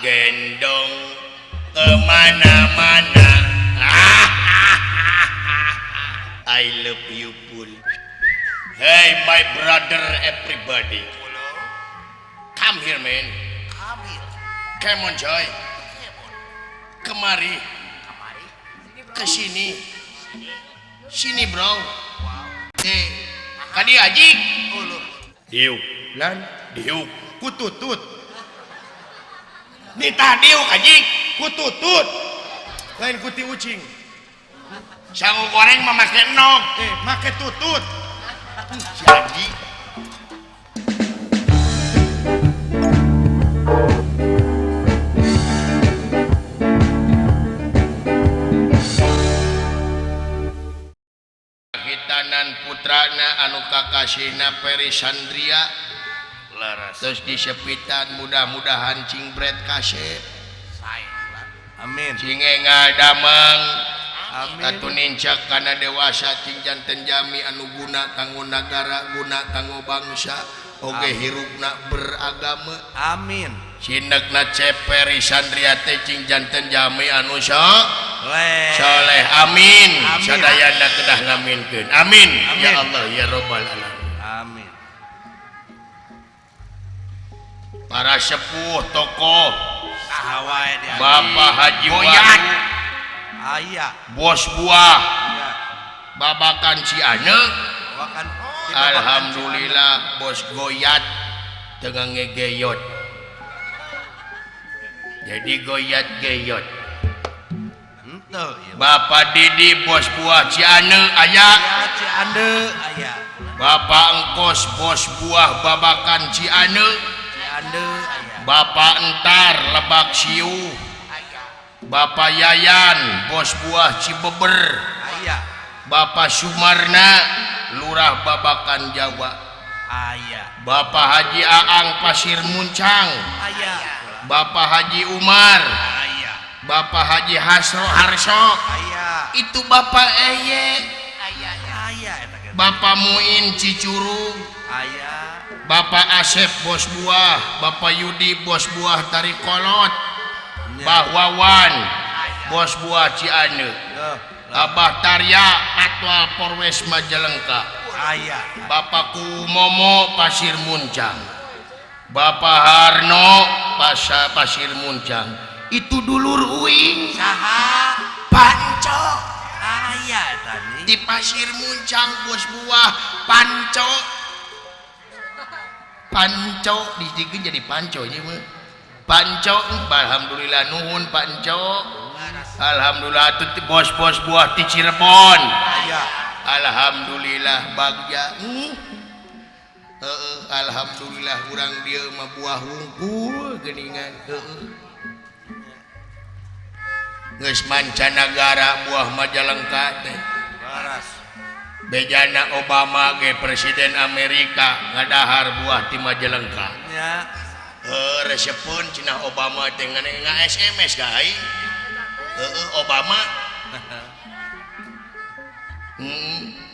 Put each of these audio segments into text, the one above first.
gendong kemana-mana. I love you full. Hey my brother everybody, come here man. Come on Joy, kemari, kesini, sini bro. Kadi aji, diuk, lan, diuk, kututut. Nita diuk aji, kututut. Lain kuti ucing. Sangu goreng memakai nog, make tutut. Jadi. Putrana anu kakasihna Perisandria terus disepitan mudah-mudahan cingbret kasep amin cingenga damang amin atuh nincak kana dewasa cing janten jami anu guna kanggo nagara guna kanggo bangsa oge hirupna beragama amin cinegna Perisandria teh cing janten jami anu soleh amin sadayana kedah ngaminkeun amin ya Allah ya Rabbal alamin amin. Para sepuh tokoh Bapak Haji Goyat aya bos buah babakan Cianeu alhamdulillah bos Goyat tengah ngegeyot jadi Goyat geyot. Bapak Didi bos buah Cianeu aya Bapak Engkos bos buah babakan Cianeu Bapak Entar Lebak Siu Bapak Yayan bos buah Cibeber Bapak Sumarna Lurah babakan Jawa Bapak Haji Aang Pasir Muncang Bapak Haji Umar Bapak Haji Harso itu Bapak Eye Bapak Muin Cicurug Bapak Asep bos buah Bapak Yudi bos buah Tarikolot Mbah Wawan bos buah Cianeu Abah Tarya Atwal Polres Majalengka Bapak Kumomo Pasir Muncang Bapak Harno Pasir Muncang itu dulur uing saha Panco aya tadi di Pasir Muncang bos buah Panco dijikeun jadi Panco nya mah Panco alhamdulillah nuhun Panco alhamdulillah tuh bos-bos buah di Cirebon alhamdulillah bagja alhamdulillah urang dia mah buah hungkul geuningan geus mancanagara buah Majalengka teh bejana Obama ge presiden Amerika ngadahar buah ti Majalengka nya resepun cenah Obama teh nga SMS kai Obama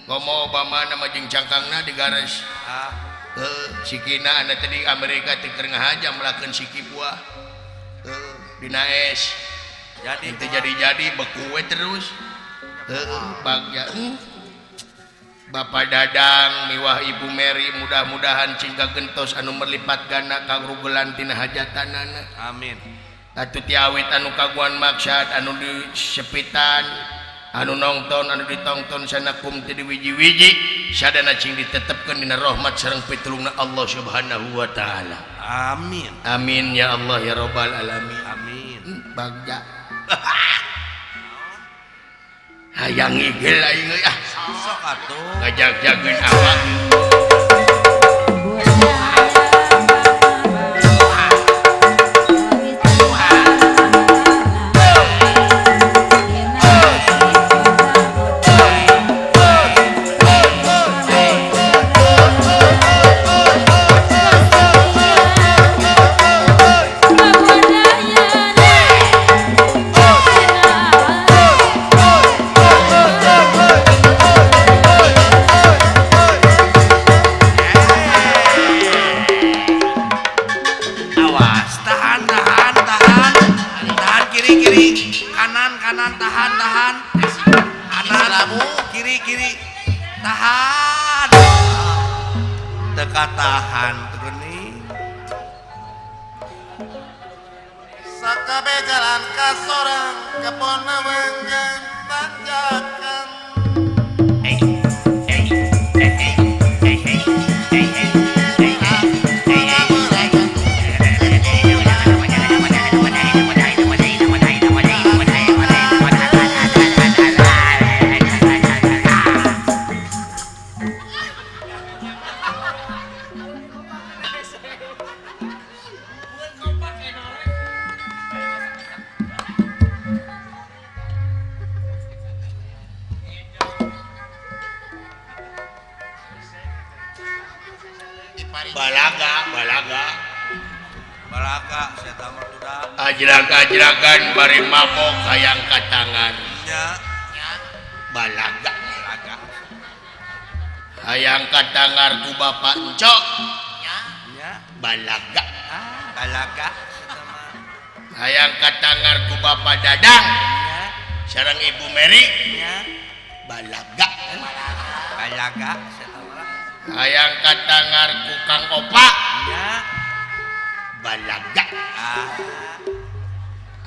komo Obama nama jeung cangkangna digares sikina anu tadi Amerika teh keur ngahaja melakeun siki buah dina es jadi itu jadi beku we terus bagja Bapak Dadang miwah Ibu Mary mudah-mudahan cingga gentos anu merlipat gana karugelan tina hajatanana amin atuh ti awit anu kaguan maksad anu disepitan anu nongton anu ditongton sanakum ti diwiji-wiji sadana cing ditetepkeun dina rahmat sareng pitulungna Allah Subhanahu wa taala amin amin ya Allah ya Rabbal alamin amin bagja hayang igel aing euy sok atuh ngajag-jageun awak kanan tahan kanan kiri tahan dekat tahan geuning sakabe jalan ka sorang kepona manggan tanjakan balaga saya tahu sudah ajragan bari mabok hayang katangan nya balaga hayang katangar ku bapak encok nya balaga balaga hayang katangar ku bapak dadang nya sareng ibu Mary nya balaga saya tahu hayang katangar ku Kang Opa nya balaga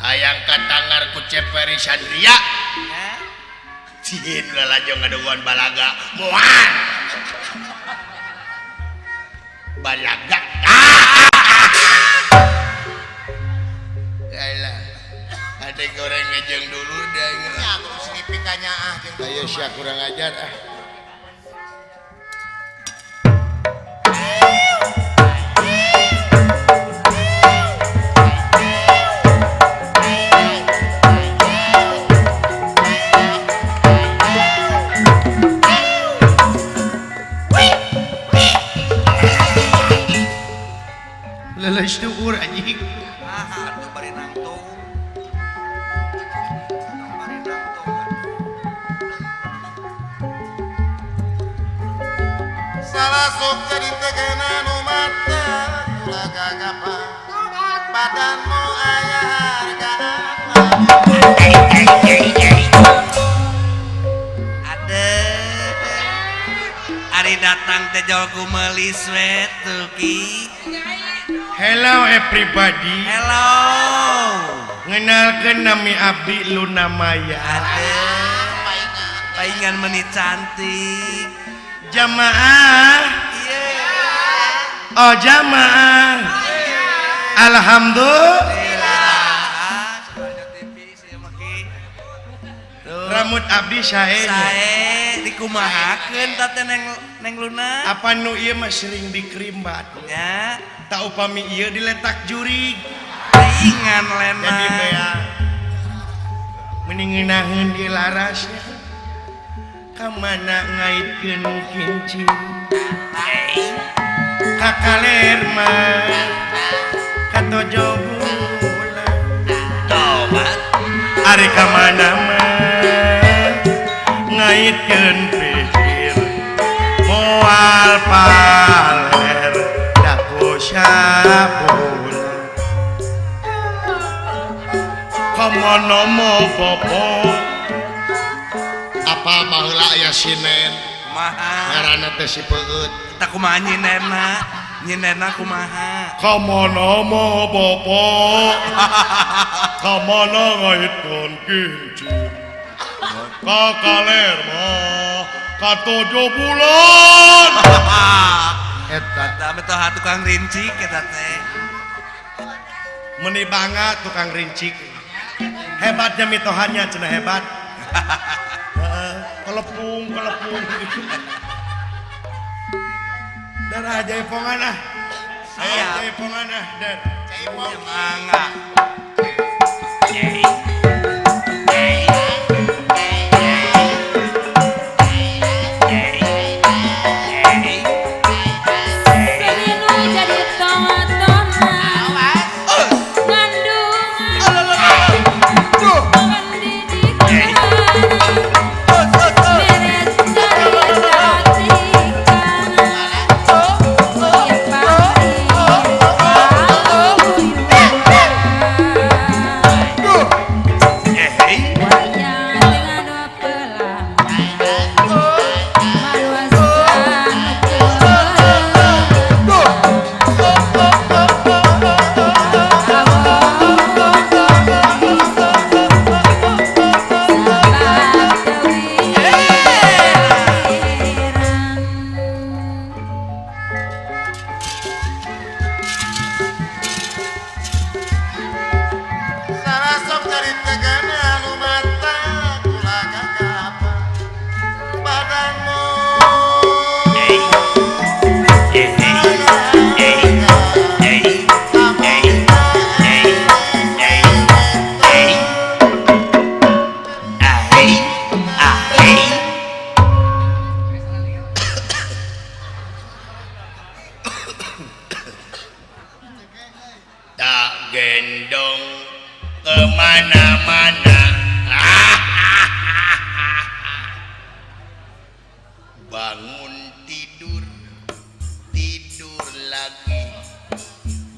hayang katangar ku Ceperi Sandria nya cieun lalajo ngadogon balaga moal balaga Yalah ada goreng ngejeng dulu dah ya terus ngipikannya ayo sia kurang ajar leles tukur anjing atuh bari nangtung salah sok jadi tegenan mata ulah gagapa badanmu aya harga ada ari datang teh jol kumelis we tuki hello everybody hello ngenalkeun nami abdi Luna Maya ada paingan menit cantik jamaah oh jamaah alhamdulillah rambut abdi sae dikumahakeun teh neng Luna apa nu ieu mah sering dikerimbat nya tak upami ieu diletak jurig paingan lena jadi bea mending ngeunaheun di larasnya kamana ngaitkeun kincing kakaler mah katojo bulan tobat ari kamana mah ngaitkeun pikir moal paler daku sabulan komono mo popo apa baheula aya sinen kumaha ngaranna teh si Peut kita kumaha nyinena kumaha kamana mah bapak kamana ngaitkeun kincing kakaler mah katojo bulan eta tapi toh tukang rincik eta teh meuni bangga tukang rincik hebatnya mitohannya cenah hebat kelepung dan aja ipongan aja ipongan dan mangga dong kemana-mana. Bangun tidur, tidur lagi.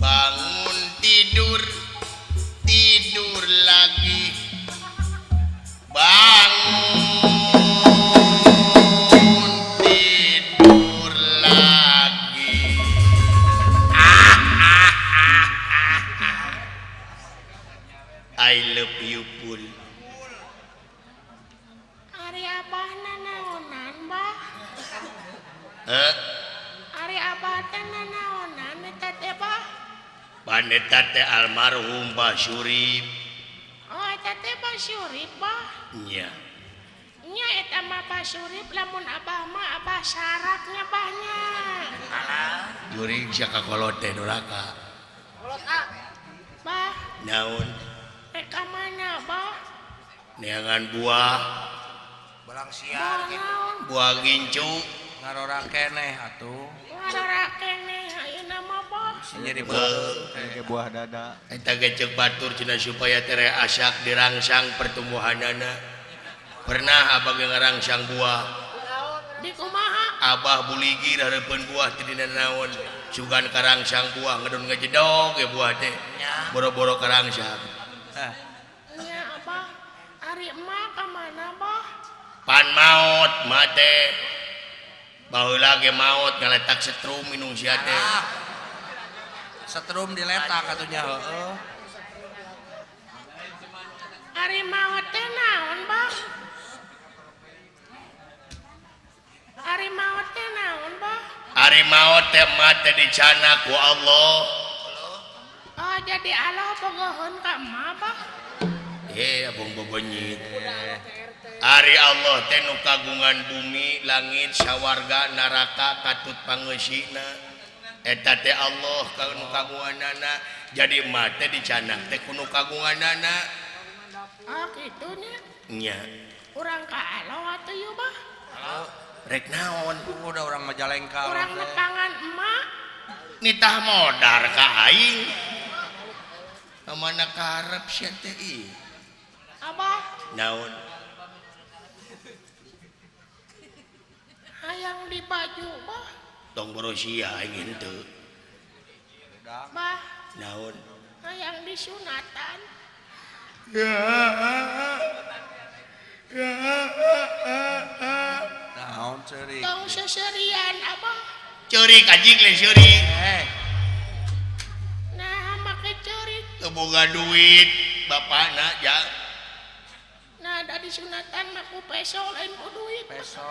Bangun tidur, tidur lagi. Bangun tidur lagi. I love you Pul. Ari abah nanaonan bah. Ari abah teh nanaonan eta teh bah. Paneta teh almarhum Mbah Surip. Oh eta teh Bah Surip bah. Nya. Nya eta mah Bah Surip lamun abah mah abah saraknya banyak. Jurig sia kakolot teh doraka. Bah, Naon? reka mana bah? Neangan buah, Belang siar gitu. Naon? buah gincu. ngarora keneh atuh Ngarora keneh ayeuna mah bah. jadi Beuh. buah dada. Eta gecek batur cina supaya tere asak dirangsang pertumbuhanana. Pernah abah ge ngarangsang buah. Di kumaha? Abah buligir hareupeun buah teu dina naon. Sugan karangsang buah ngedon ngajedog ge buah teh. Boro-boro karangsang. Nya abah, ari emak ka mana bah? Pan maot mate. Baheula ge maot ngaletak setrum minum sia teh. setrum diletak atunya heeh Ari maot teh naon bah? Ari maot teh naon bah? Ari maot teh mate dicana ku Allah. Oh jadi Allah bogohon ka emak bah? Abang bebenyit. Ari Allah teh nu kagungan bumi, langit, sawarga, neraka, katut pangeusina. Eta teh Allah nu kagunganana. Jadi mate dicana teh ku nu kagunganana. Oh gitu nya. Nya. Urang ka Allah atuh yeuh bah. Rek naon? udah orang Majalengka Urang nepangan emak. Nitah modar ka aing. Kamana karep sia teh ieu? Abah, Naon? hayang di baju bah. Tong borosia aing henteu. Bah, Naon? hayang di sunatan. naon ceurik Tong seserian abah. Ceurik anjing le ceurik. Nah make ceurik. Teu boga duit bapakna ja. Nah da di sunatan mah ku peso lain ku duit. peso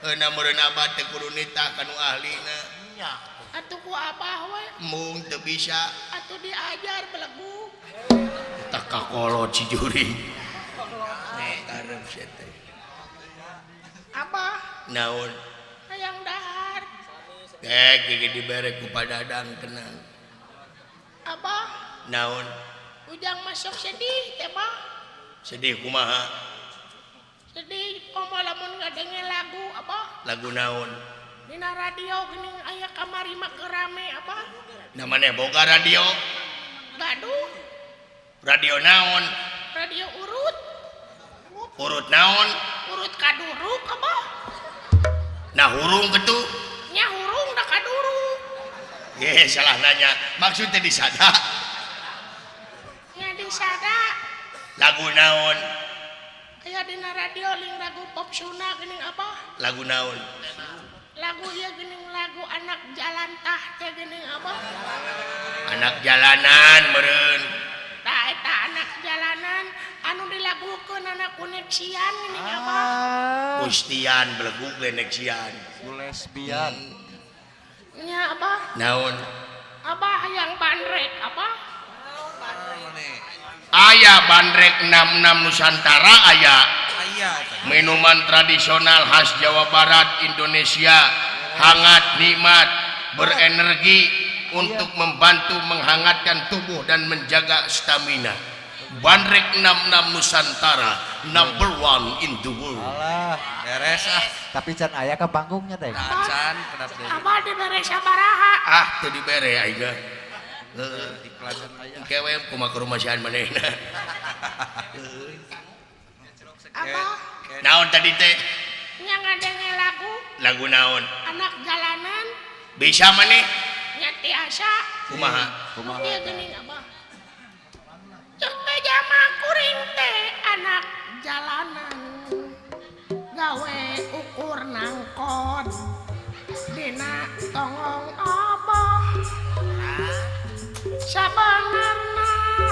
Euna meureun abah teh kudu nitah kanu ahlina. Nya. Atuh ku abah we. Mung teu bisa. Atuh diajar belegu. Tak kakolot si Juri. Karep sia teh. Abah, Naon? hayang dahar. Gege dibere ku padadang tenang. Abah, Naon? ujang masuk sedih teh bah. Sedih kumaha? Sedih komo lamun ngadenge lagu abah. Lagu naon? Dina radio geuning aya kamari mah rame abah. Namanya boga radio. Gaduh, Radio naon? radio urut. Urut naon? Urut kaduruk abah. Nah hurung ketu. Nya hurung da kaduruk. Salah nanya. Maksudnya disada. Nya disada. Lagu naon? Aya dina radio ling lagu pop Sunda geuning abah. Lagu naon? Lagu ieu geuning lagu anak jalan tah teh geuning abah. Anak jalanan meureun. Tah eta anak jalanan anu dilagukeun anak koneksian geuning abah. Pustian beleguk leneksian. Lesbian. Nya abah, Naon? abah hayang bandrek abah. Aya bandrek 66 Nusantara aya. aya Minuman tradisional khas Jawa Barat Indonesia, hangat, nikmat, berenergi untuk membantu menghangatkan tubuh dan menjaga stamina. Bandrek 66 Nusantara, number one in the world. Alah, beres tapi can aya ke panggungnya teh. acan kedap deui Abah dibere sabaraha. Teu dibere aing. Iklasan aya. kewe kumaha rumasian manehna. Abah Naon tadi teh? nya ngadenge lagu Lagu naon? anak jalanan Bisa maneh? nya tiasa Kumaha? Kumaha geuning Abah Cek jama kuring teh anak jalanan gawe ukur nangkot dina tongong Abah sabanarna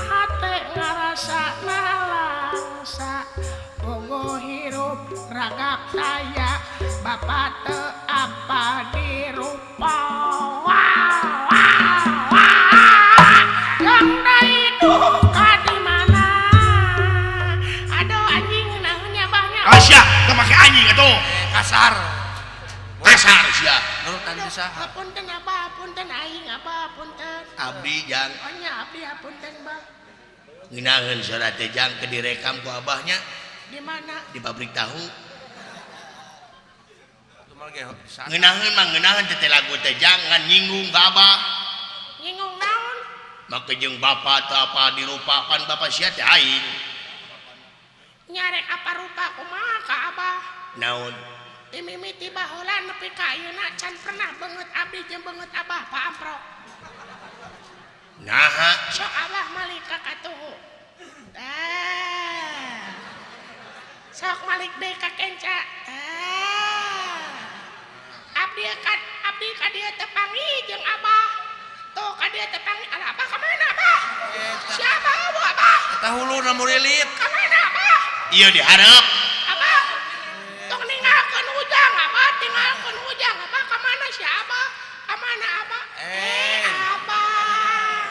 hate ngarasa nalangsa bogo hirup ragap saya bapak teu apa dirupa yang dari duka di mana aduh anjing nahnya banyak Asya, teu make anjing atuh. Kasar. Kasar sia. Menurut anda saha? apunten Abah apunten aing Abah apunten Abdi jang ohnya abdi apunten Bang nginaheun surat teh jang ke direkam ku abahnya di mana di pabrik tahu. Lumal ge saha? Ngeunaheun mah ngeunaheun teh lagu teh jang ngan nyinggung ka abah. nyinggung naon Maka jeung bapa teu apa dirupakan bapa sia teh aing. nyarek apa rupa kumaha ka Abah Naon? dimimiti baheula nepi ka ayeuna can pernah beungeut abdi jeung beungeut Abah Pak Amprok Naha? sok Abah malik ka katuhu sok malik deui ka kenca abdi ka dieu teu panggih jeung Abah tuh ka dieu teu panggih ala Abah ka mana Abah siapa Abah Eta huluna murilit. ka mana Abah Iya diharap. Abah tong ninggalkeun ujang Abah tinggalkeun ujang Abah ka mana si Abah ka mana Abah Abah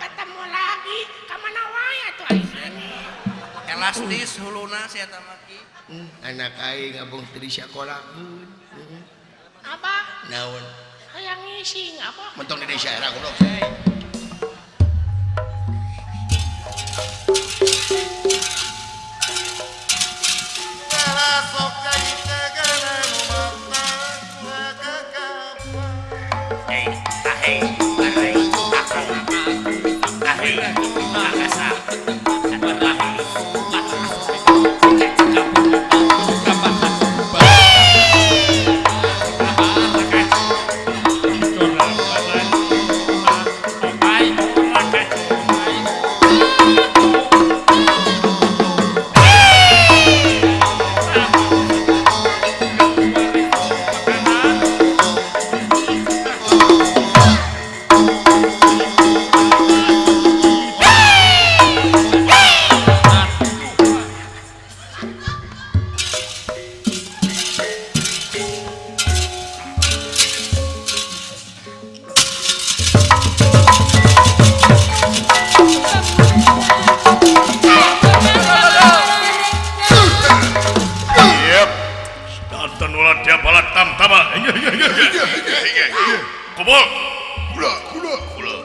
ketemu lagi ka mana wae atuh aing Elastis huluna si eta maki. Anak aing abong teu disakolakeun. Abah Naon? hayang ngising Abah Mentong di desa era goblok. Kubul. Kula.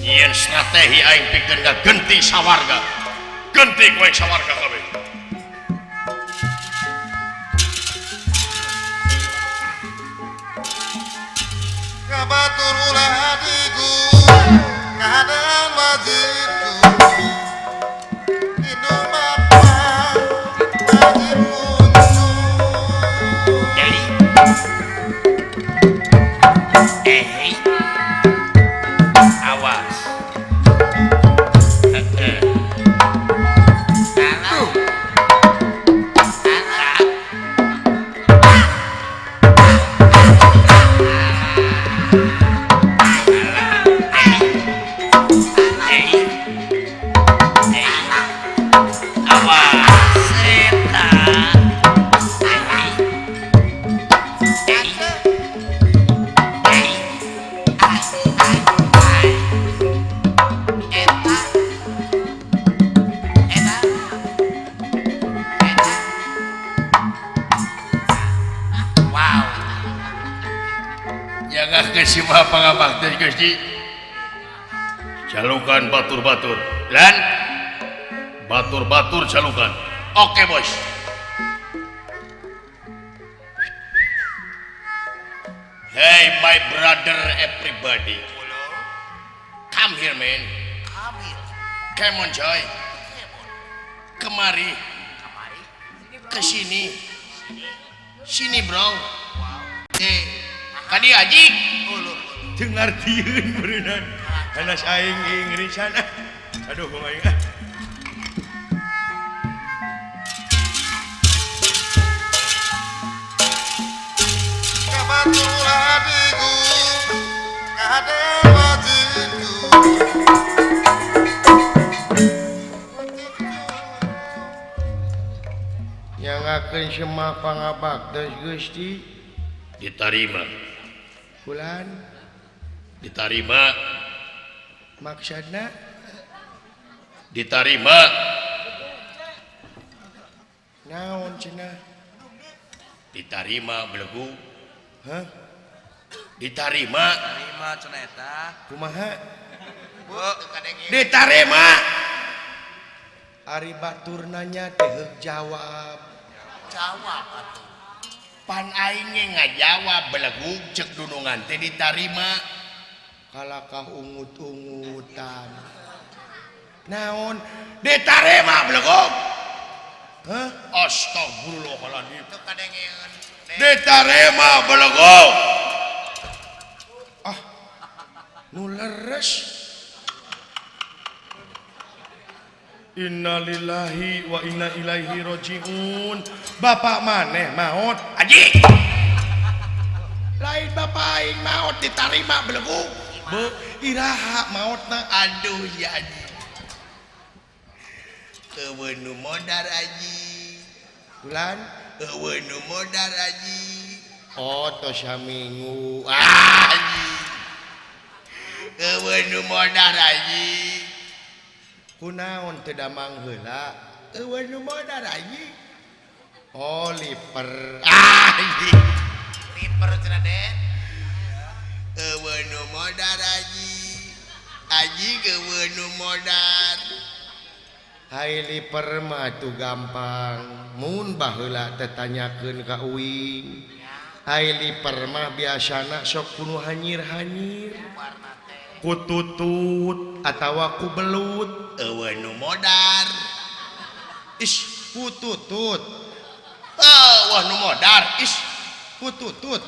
Nyen strategi aing pikeun genti sawarga. Genti kowe sawarga kabeh. Kabatur ulah adiku keadaan wajibku hidung bapak wajib muncul Awas. Jangan kasih apa-apa teh Gusti. Calukan batur-batur. Dan batur-batur calukan. Oke, Bos. Hey my brother everybody. Come here man. Come on Joy. Kemari. Kesini. Sini bro. Kadi aji. Dengar dieun berenang. Anas aing ngeri sana. Aduh gua aing. Kabatul hatiku kadang wajibku Yang akan semua pangabaktos Gusti diterima. Bulan diterima. Maksudnya diterima. Naon cenah? Diterima belegu. Hah? Diterima. Terima cenah eta. Kumaha? Diterima. Ari batur nanya teh jawab. jawab atuh Pan aing ge ngajawab belegug cek dunungan teh diterima. Kalakah ungut-ungutan. Naon? Diterima belegug. Hah? Astagfirullahaladzim. itu kadengeun Diterima belegug. Ah, nu leres. Innalillahi wa inna ilaihi rajiun. Bapak maneh maot aji. Lain bapak aing maot diterima belegug. Be iraha maotna aduh ya aji. Eueun nu modar aji. Bulan eueun nu modar aji. Oh tos saminggu. Aji. Eueun nu modar aji. Kunaon teu damang heula? Eueun nu modar aji. Oh liper. Aji. liper cenah Den Eueun nu modar aji. Aji eueun nu modar. Hai liper mah tu gampang. Mun baheula teh tanyakeun ka uing. Hai liper mah biasana sok kudu hanyir-hanyir. Kututut atawa ku belut. Eueun nu modar. Is kututut. Wah nu modar. Is kututut.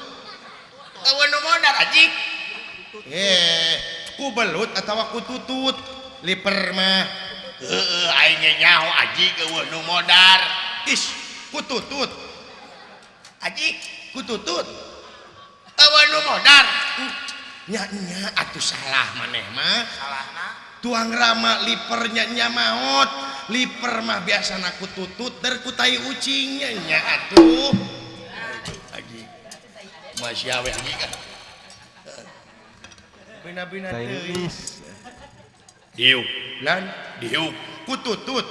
Eueun nu modar aji. Ku belut atawa kututut. Liper mah aing ge nyaho aji eueuh nu modar. Is kututut. Aji kututut. Eueuh nu modar. Nya atuh salah maneh mah. salahna Tuang rama liper nya maot. Liper mah biasana kututut ter kutai ucingnya nya atuh. Aji. Masih awe aji kan. Bina-bina teuing. Tailis. Diuk lan diuk kututut.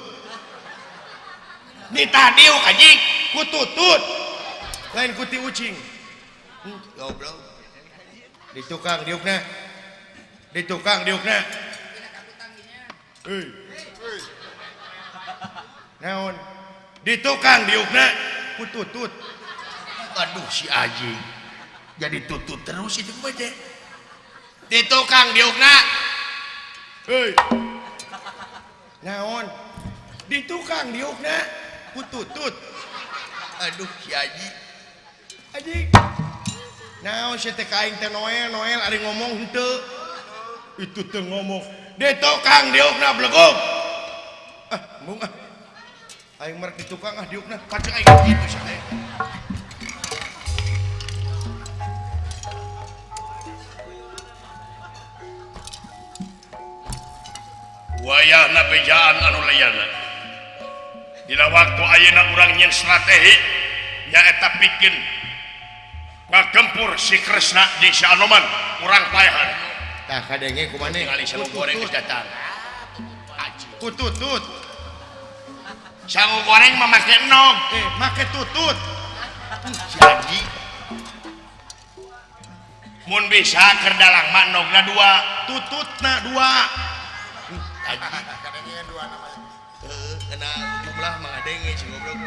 Nita diuk anjing kututut. Lain kuti ucing. Goblok. Di tukang diukna. Di tukang diukna. Naon? Di tukang diukna kututut. Aduh si Aji. Jadi tutut terus itu bae. Di tukang diukna. Hei. Naon? Di tukang diukna kututut. Aduh si Aji. Aji. Naon si teh kaing teh Noel ari ngomong henteu. Itu teh ngomong. Di tukang diukna blegog. Ah, mung ah. Aing merek di tukang ah diukna. Pacek aing kitu sae. Wayahna bejaan anu layana. Dina waktu ayeuna urang nyen strategi nyaeta pikeun ngagempur si Kresna jeung si Anoman urang paehan. Tah kadenge kumaha ningali sangu goreng geus datang. Kututut. Sangu goreng mah make enog, make tutut. Si Haji. Mun bisa keur dalang mah enogna 2, tututna 2. Haji kadengeun dua namanya kena jumlah mengadenge si goblok.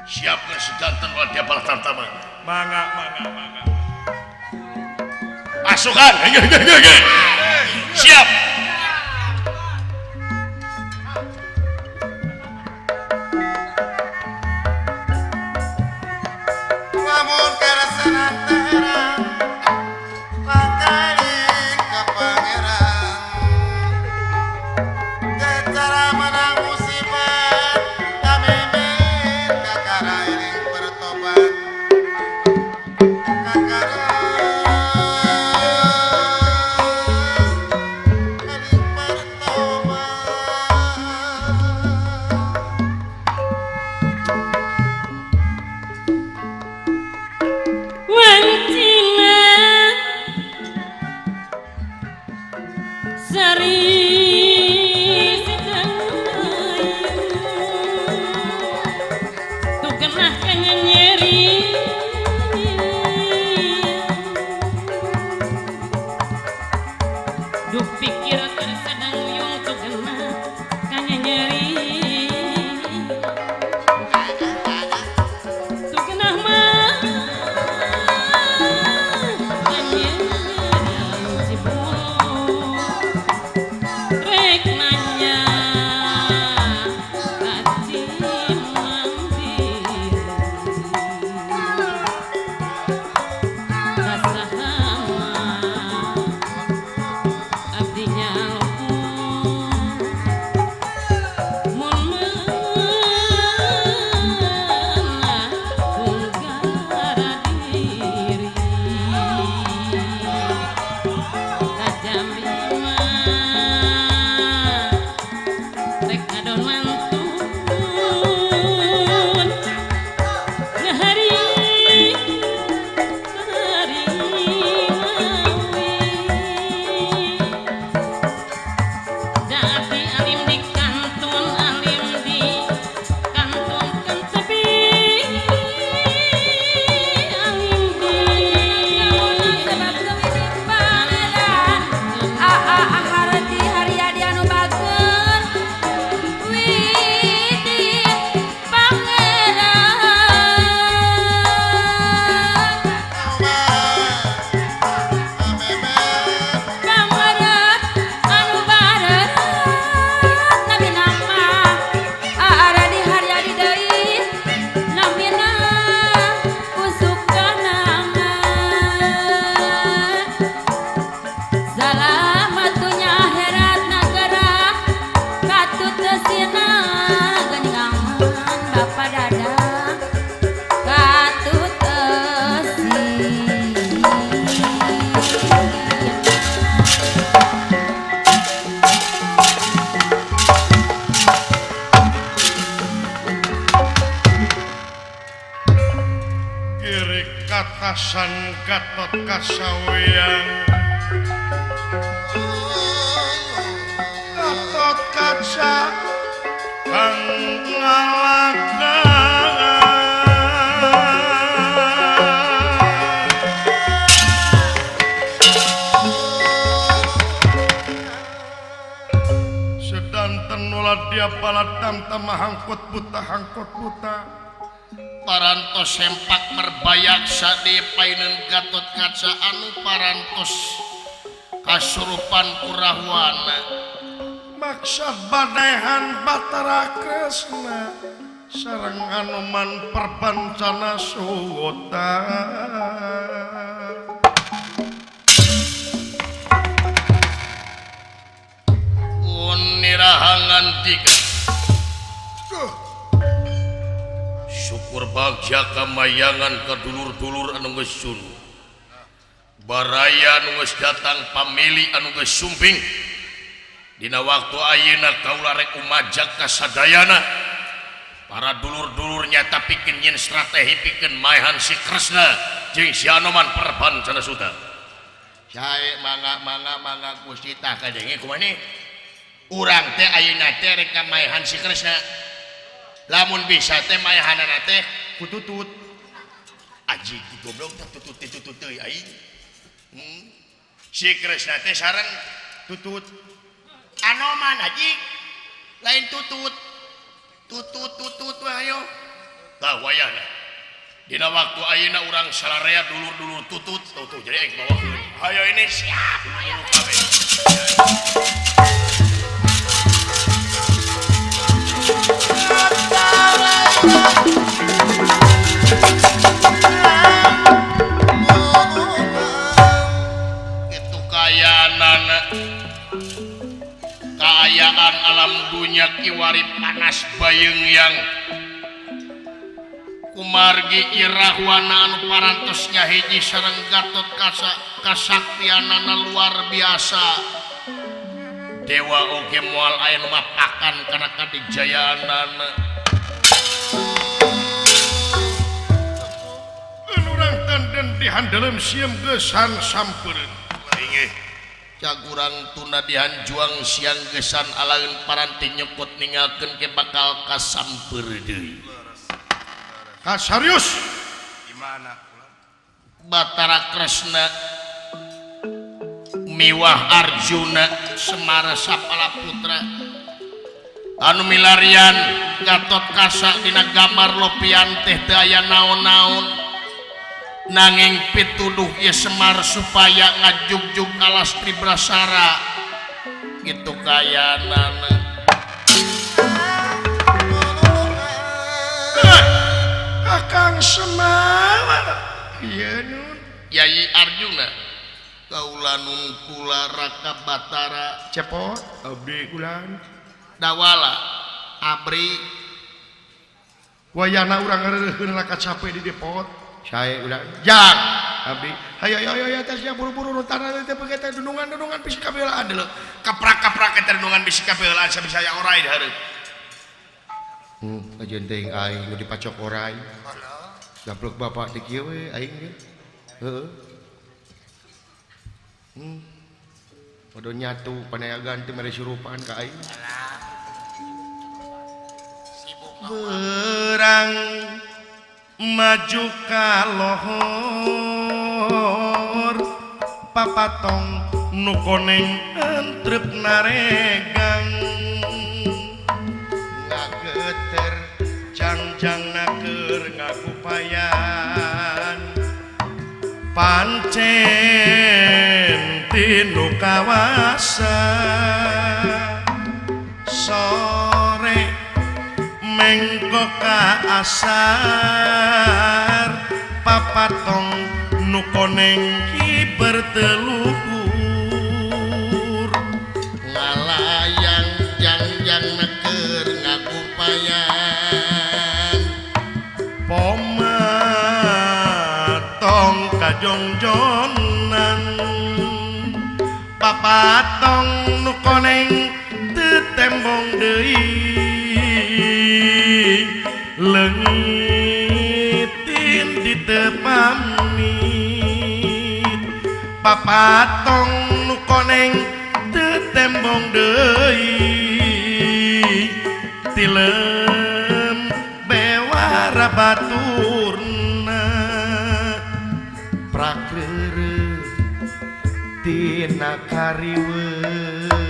Siapkan sedanten wal diapal tantama. Mangga. pasukan. Siap. Lamun keresanan terang langkaling ke pangeran cara menang musibah kami min kakara iring bertobat kakara iring bertobat. Wancingan sari sedang tuh kenah kangen nyeri duh pikir tersedang uyung tuh kenah kangen nyeri tuh kenah mah rek nanya hati mandiri rasa hama abdi nyawa mun meunang kunggara diri kajami mah rek adon mantun ngahari hari mawi dadi alim di kantun alim di kantun kan tepi alim di sebab demi pangeran harti haryadi anu bageun widi pangeran pangeran anu baret nabi nama aradi haryadi deui namina usuk kanangan salamatunya herat nagara katut tesina geningan bapa dadang katut tesi Kiri katasan Gatot Kasawiang Gatot Kaca kang ngalagaan sedanten ulah dia paladam tamahangkut buta parantos sempak merbayak sadi painen Gatot Kaca anu parantos kasurupan kurahwana maksud badehan Batara Kresna sareng Hanuman perbancana Sugota unirahangan tiga syukur bagja kamayangan ke dulur-dulur anu geus sun baraya anu geus datang pamili anu geus sumping dina waktu ayeuna kaula rek umajak ka sadayana para dulur-dulurnya tapi pikeun yen strategi pikeun maehan si Kresna jeung si Anoman perbancana suta sae mangga Gusti tah kadenge kumaha ni urang teh ayeuna teh rek maehan si Kresna lamun bisa teh maehanana teh kututut aji goblok tutut teh aing si Kresna teh sareng tutut Anoman haji lain tutut ayo tah wayahna dina waktu ayeuna urang salarea dulur-dulur tutut tuh jadi aing bawakeun Ayo ini Siap, aya. itu kaayaan alam dunia kiwari panas bayeng yang kumargi irahwana anu parantosnya hiji sareng Gatot kasaktianana luar biasa dewa oge moal aya nu mapakan kana kadijayaanana urang tanden dihandelem sieum gesan sampereun inggih cagurang tuna dihanjuang siang gesan alaeun paranti nyekut ningalkeun ke bakal kasamper deui kasarius Gimana? Batara Kresna miwah Arjuna Semara Sapala Putra anu milarian Gatot Kasa dina gambar lopian teh teu aya naon-naon nanging pituduh ieu Semar supaya ngajugjug Kalastri Brasara gitu kayanana Kakang Semar iya nun Yai Arjuna kaula nun kula Raka Batara cepot abdi ulan dawala abri wayana urang ngeureun laka capek di depot sae ulang jang abdi hayo tasnya buru-buru nutana teh pegeta dundungan bisi kabelaan deuleu kaprak-kaprak eta dundungan bisi kabelaan sabisa aya orai hareup ajeun teh aing nu dipacok orai gablok bapak di kieu we aing ge heueuh podo nyatu panayagan teh mere surupan ka aing berang maju ka lohor papatong nu koneng entrep naregang ngageter jangjang naker ngakupayan pancen tinu kawasa sore mengko ka asar papatong nu koneng ki berteluhur ngalayang jangjang neker ngakupayan pomatong kajongjonan papatong nu koneng teu tembong deui lengitin di tepamit papatong nu koneng teu tembong deui tilem bewara baturna prakeureuh tina kariweung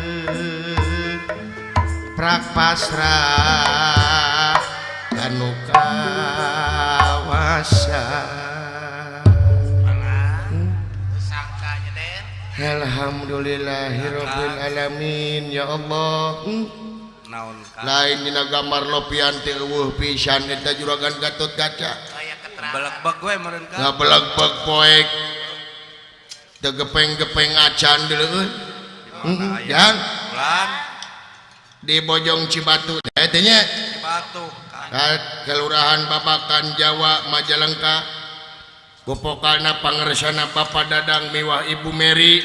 prak pasrah anu kawasa Sangkanya Den. alhamdulillahirabbil alamin ya Allah Naon ka? lain dina gambar lopian teh eueuh pisan eta juragan Gatot Kaca Aya keterangan. Belag-bag gue meureun ka. ngabelag-beg poek teu gepeng-gepeng acan deuleu yang Ulan di Bojong Cibatu eta nya batu. Kelurahan Babakan Jawa Majalengka Gopokalna pangeresana Bapak Dadang miwah Ibu Meri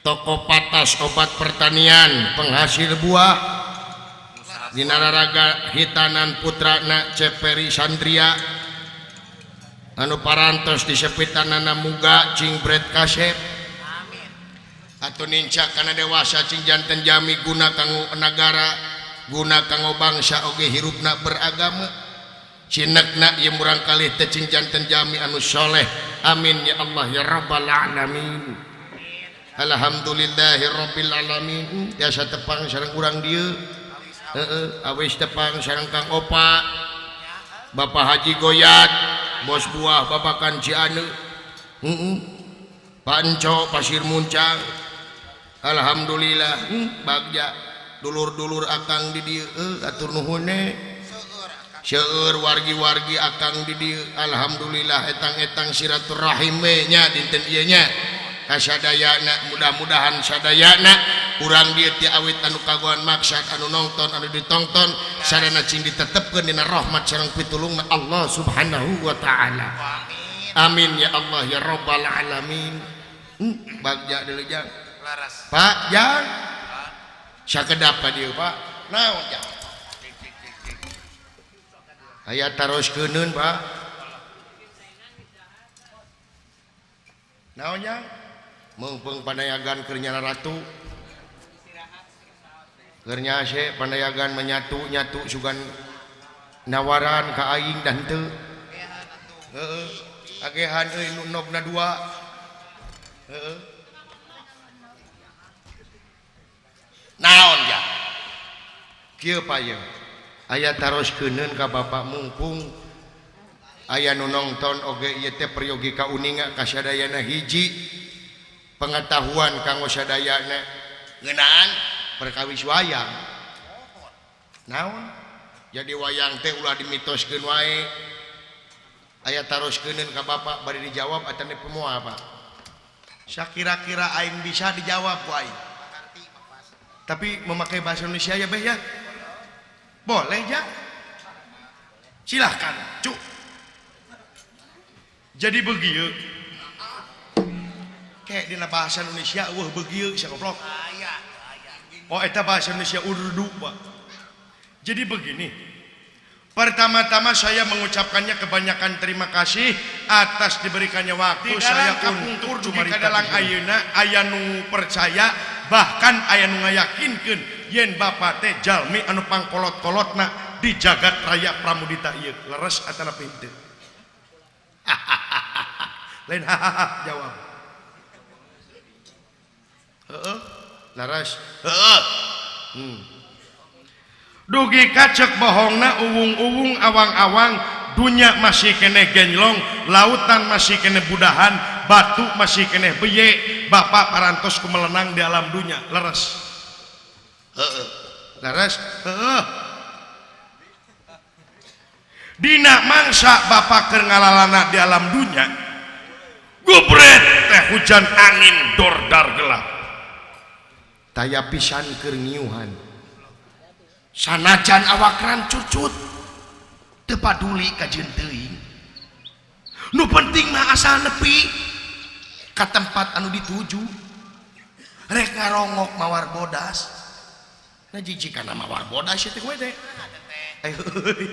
toko patas obat pertanian penghasil buah dina raraga hitanan putrana Ceperi Sandria anu parantos disepitanana muga cing bret kasep atau ninca kana dewasa cing janten jami guna kanggo negara guna kanggo bangsa oge hirupna beragama cinekna ieu murang kalih teh cing janten jami anu soleh amin ya Allah ya rabbal alamin alhamdulillahirabbil alamin tiasa tepang sareng urang dieu awis tepang sareng Kang Opa Bapak Haji Goyat bos buah Babakan Cianeu Panco Pasir Muncang. Alhamdulillah bagja dulur-dulur akang di dieu atur nuhun seueur wargi-wargi akang di dieu. Alhamdulillah etang-etang silaturahim nya dinten ieu nya kasadayana. Mudah-mudahan sadayana urang dieu ti awit anu kaguan maksad anu nongton anu ditongton sadana cing ditetepkeun dina rahmat sareng pitulungna Allah Subhanahu wa taala. Amin ya Allah ya rabbal alamin. Bagja deuleu jang laras Pak jang sakedap ka dieu Pak naon jang aya taroskeun Pak naon jang meungpeung panayagan keur nyana ratu keur nyase panayagan menyatu-nyatu sugan nawaran ka aing dan teu heeh agehan euy nu nobna dua heeh naon ya kieu payeuh aya taroskeun ka Bapak mumpung aya nu nongton oge ieu teh peryogi ka uninga kasadayana hiji pengetahuan kanggo sadayana ngeunaan perkawis wayang naon jadi wayang teh ulah dimitoskeun wae aya taroskeun ka Bapak bari dijawab atan pemoal Pak sakira-kira aing bisa dijawab ku aing tapi memakai bahasa Indonesia ya Beh ya boleh ya silahkan cuk jadi begieu kayak dina bahasa Indonesia weuh begieu sia goblok oh eta bahasa Indonesia Urdu Pak jadi begini pertama-tama saya mengucapkannya kebanyakan terima kasih atas diberikannya waktu di saya untuk di kadalang ayeuna aya nu percaya bahkan aya nu ngayakinkeun yen Bapak teh jalmi anu pangkolot-kolotna di jagat raya Pramudita ieu leres atana pinteu lain jawab heeh leres heeh dugi kacek bohongna uwung-uwung awang-awang dunya masih kene genlong lautan masih kene budahan batu masih kene beye Bapak parantos kumelenang di alam dunya leres heeh leres heeh dina mangsa Bapak keur ngalalana di alam dunya gubret teh hujan angin dordar gelap taya pisan keur ngiuhan sanajan awakran cucut teu paduli ka jeung teuing nu penting mah asal nepi ka tempat anu dituju rek ngarongok mawar bodas nah jijikana mawar bodas teh we teh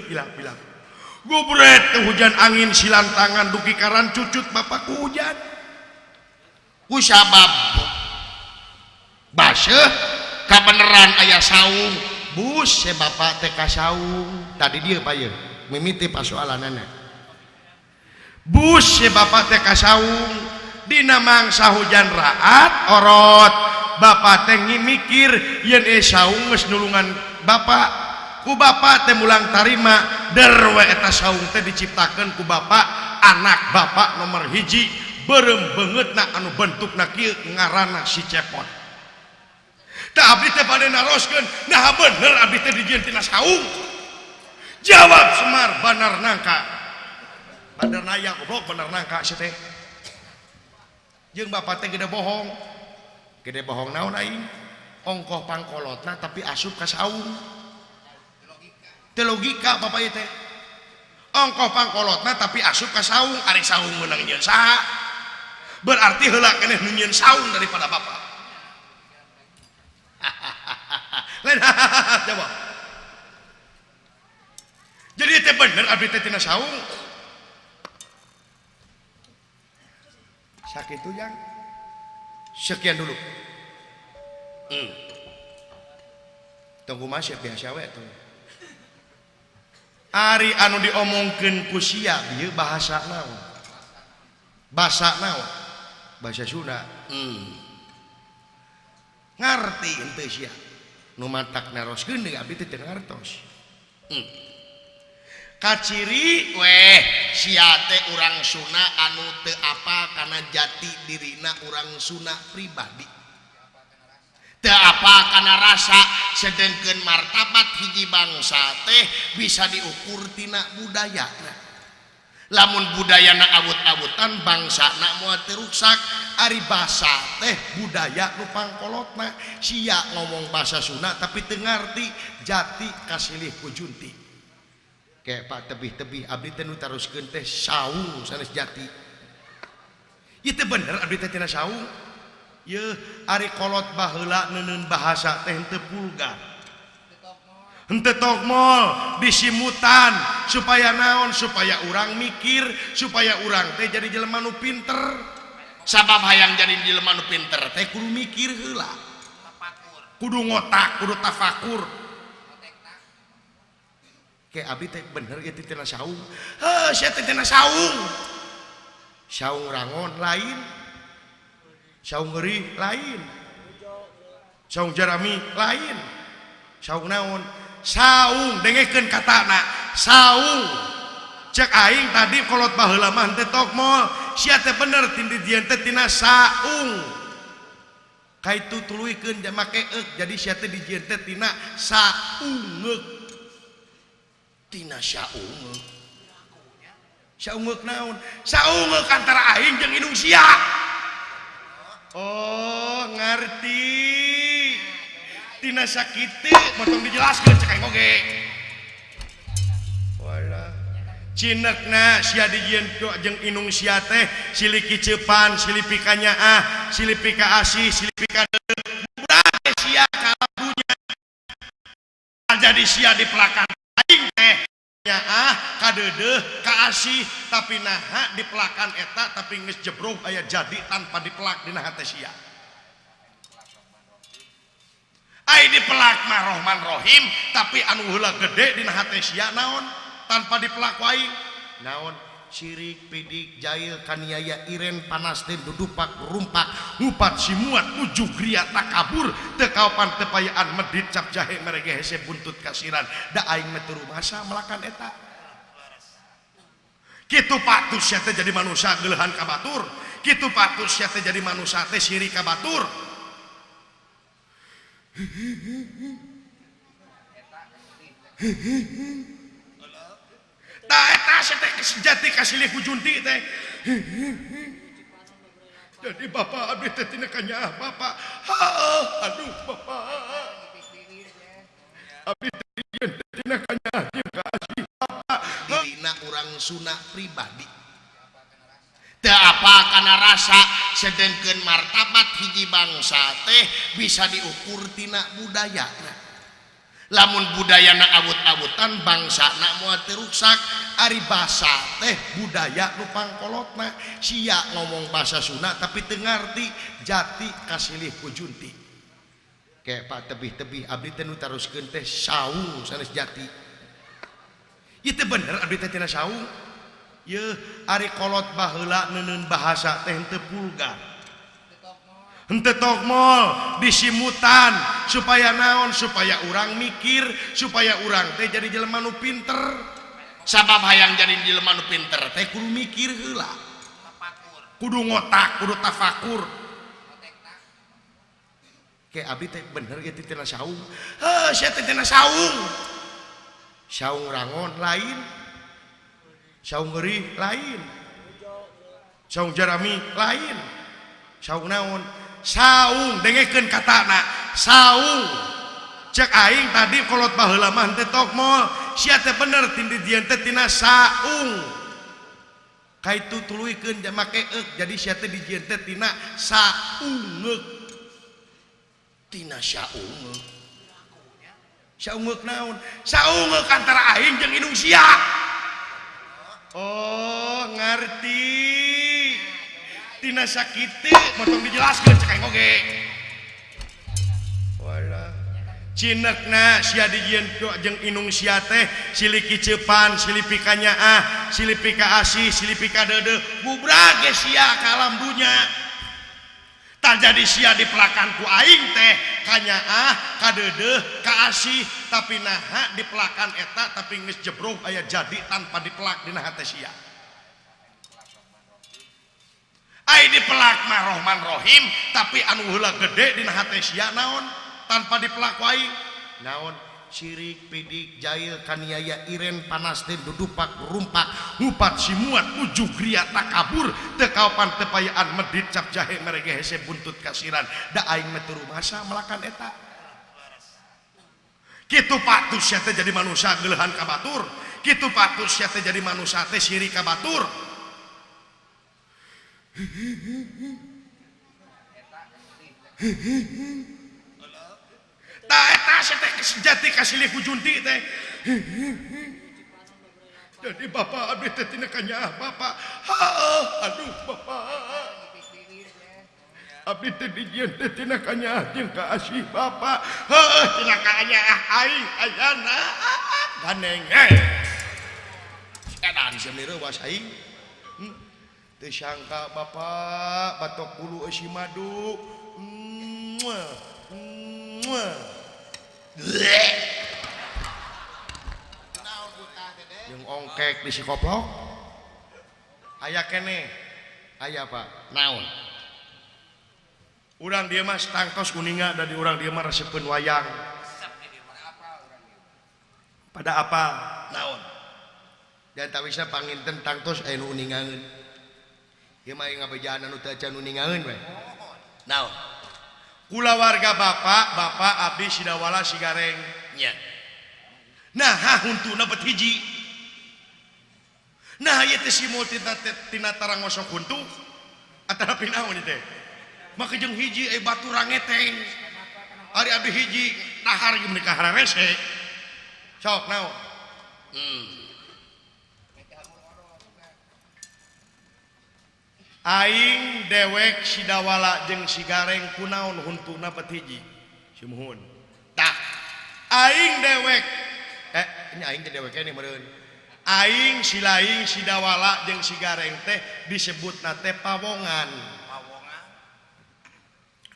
bilang gubret teh hujan angin silantangan dugi karan cucut Bapak ku hujan usabab baseuh kabeneran aya saung bus se Bapak teh ka saung tadi dia payeuh mimiti pasoalanana bus se Bapak teh ka saung dina mangsa hujan raat orot Bapak teh ngimikir yen saung geus nulungan Bapak ku Bapak teh mulang tarima derwe eta saung teh diciptakeun ku Bapak anak Bapak nomor hiji beureum beungeutna anu bentukna kieu ngaranna si Cepot tak abdi teh bade naroskeun nah bener abdi teh dijieun tina saung jawab Semar bener nangka bener naya goblok bener nangka sia teh jeung Bapak teh gede bohong naon aing ongkoh pangkolotna tapi asup ka saung teu logika Bapak ieu teh ongkoh pangkolotna tapi asup ka saung ari saung meunang nyieun saha berarti heula keneh nu nyieun saung daripada Bapak lain jawab jadi itu bener abdi teh tina saung sakitu yang sekian dulu tunggu masih biasa we tuh ari anu diomongkeun ku sia ieu bahasa naon bahasa Sunda ngarti henteu sia nu matak naroskeun deui abdi teh teu ngartos kaciri weh siate urang Sunda anu teu apa karena jati dirina urang Sunda pribadi teu apa karena rasa sedengkeun martabat hiji bangsa teh bisa diukur tina budayana lamun budayana awut-awutan bangsana moal teu ruksak ari basa teh budaya nu pangkolotna sia ngomong basa Sunda tapi teu ngarti jati kasilih ku junti kayak Pak tebih-tebih abdi teh nu taruskeun teh saung sanes jati ieu teh bener abdi teh tina saung ye ari kolot baheula neuneun bahasa teh teu vulgar henteu tokmol disimutan supaya naon supaya urang mikir supaya urang teh jadi jelema nu pinter sabab hayang jadi jelema nu pinter teh kudu mikir heula kudu ngotak kudu tafakur ke abdi teh bener ieu teh tina saung heuh sia teh tina saung saung rangon lain saung ngeurih lain saung jerami lain saung naon saung dengekeun katana saung cek aing tadi kolot baheula mah teu tokmol sia teh bener tindidian teh tina saung kaitu tuluikeun make euk jadi sia teh dijieun teh tina saungeuk tina saungeuk saungeuk naon saungeuk antara aing jeung indung sia oh ngarti tina sakitu motong dijelaskeun cek aing oge walah cinekna sia dijieun jeung indung sia teh silih kicepan silih pika nyaah silih pika asih silih pika budak sia kalabunya jadi sia di pelakan aing teh nyaah kadeudeuh ka asih tapi naha di pelakan eta tapi geus jebrong aya jadi tanpa dipelak dina hate sia ai dipelak mah Rohman Rohim tapi anu heula gede dina hate sia naon tanpa dipelak wae naon sirik pidik jail kaniaya iren panas teh dudupak rumpak ngupat simuat ujug ria takabur teu kaopan teu payaan medit cap jahe merege hese buntut kasiran da aing mah teu rumasa melakan eta kitu patus sia teh jadi manusia geulehan ka batur kitu patus sia teh jadi manusia teh sirik ka batur tah eta teh sejati kasilih ku junti teh jadi bapak abdi teh tina kanyaah bapak aduh bapak abdi teh tina kanyaah jeung kasih bapak dirina urang Sunda pribadi teu apa kana rasa sedengkeun martabat hiji bangsa teh bisa diukur tina budayana lamun budayana awut-awutan bangsana moal teu ruksak ari basa teh budaya nu pangkolotna sia ngomong basa Sunda tapi teu ngarti jati kasilih ku junti kayak Pak tebih-tebih abdi teh nu taruskeun teh saung sanes jati ieu teh bener abdi teh tina saung ye ari kolot baheula neuneun bahasa teh teu vulgar henteu tokmol disimutan supaya naon supaya urang mikir supaya urang teh jadi jelema nu pinter sabab hayang jadi jelema nu pinter teh kudu mikir heula kudu ngotak kudu tafakur ke abdi teh bener ieu teh tina saung heuh sia teh tina saung saung rangon lain saung ngeurih lain saung jerami lain saung naon saung dengekeun katana saung cek aing tadi kolot baheula mah teu tokmol sia teh bener tindidian teh tina saung kaitu tuluikeun make euk jadi sia teh dijieun teh tina saungeuk tina saungeuk saungeuk naon saungeuk antara aing jeung indung sia oh ngarti tina sakitu motong dijelaskeun cek aing oge walah cinekna sia dijieun jeung indung sia teh silih kicepan silih pika nyaah silih pika asih silih pika deudeuh bubrag ge sia ka lambunya tak jadi sia dipelakanku aing teh kanyaah kadedeh kaasih tapi naha dipelakan eta tapi geus jebroh aya jadi tanpa dipelak dina hate sia ai dipelak mah Rahman Rahim tapi anu heula gede dina hate sia naon tanpa dipelak ku aing naon sirik pidik jail kaniaya iren panas teh dudupak rumpak ngupat simuat ujug ria takabur teu kaopan teu payaan medit cap jahe merege hese buntut kasiran da aing mah teu rumasa melakan eta kitu patus sia teh jadi manusia geulehan ka batur kitu patus sia teh jadi manusia teh sirik ka batur tak eta teh sejati kasilih ku Junti teh jadi bapak abdi teh tina kanyaah bapak aduh bapak abdi teh dijieun teh tina kanyaah jeung kaasih bapak tina kanyaah aing ayana ganeng edan seumeur was aing teu sangka bapak batok bulu eusi madu yang ongkek di si koplok aya kene aya pak naon urang dia mas tangtos kuninga dari urang dia mah resepkeun wayang pada apa naon dan tak bisa panginten tangtos aya nu uningaeun ieu mah ngabejaan anu teu acan uningaeun we naon kula warga bapak abdi sidawala sigareng nya nah huntuna bet hiji nah ieu teh simul tina tarang ngosok huntu atara pinaon ieu teh maka jeung hiji batu rangeteng ari abdi hiji dahar ge menikah rarese sok naon aing dewek sidawala jeung sigareng kunaon huntuna bet hiji simuhun tak aing dewek ini aing teh dewek ini meureun aing silaing sidawala jeung sigareng teh disebutna teh pawongan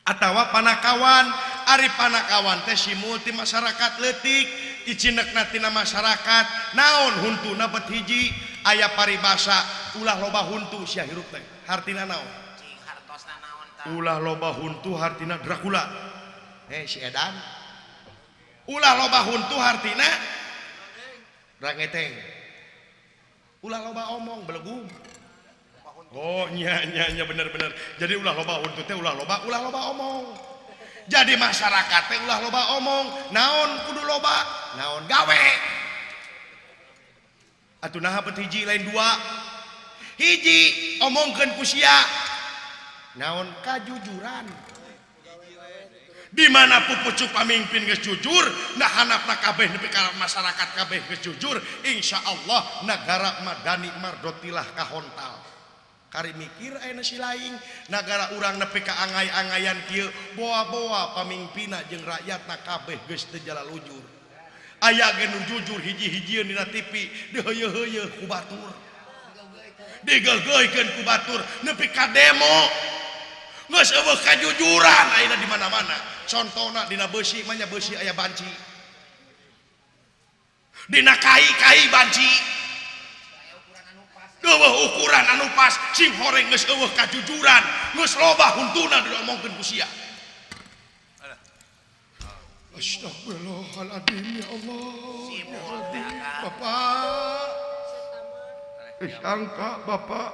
atawa panakawan ari panakawan teh simul ti masyarakat leutik icinekna tina masyarakat naon huntuna bet hiji aya paribasa ulah loba huntu sia hirup teh hartina naon cing hartosna naon tah ulah loba huntu hartina Dracula si edan ulah loba huntu hartina rangeteng ulah loba omong belegum oh nya bener jadi ulah loba huntu teh ulah loba omong jadi masyarakat teh ulah loba omong naon kudu loba naon gawe atuh naha bet hiji lain dua hiji omongkeun ku sia naon kajujuran di mana pupucuk pamimpin geus jujur nah hanapna kabeh nepi ka masyarakat kabeh geus jujur insyaallah nagara madani mardotilah kahontal kari mikir aya si laing nagara urang nepi ka angay-angayan kieu boa-boa pamimpinna jeung rakyatna kabeh geus teu jala lujur aya ge nu jujur hiji-hijieun dina TV diheuyeul ku batur digeugeuikeun ku batur nepi ka demo geus eueuh kajujuran ayeuna di mana-mana contona dina beusi mah nya beusi aya banci dina kai banci eueuh ukuran anu pas sim horeng geus eueuh kajujuran geus loba huntuna diomongkeun ku sia Astagfirullahaladzim ya Allah Bapak sangka bapak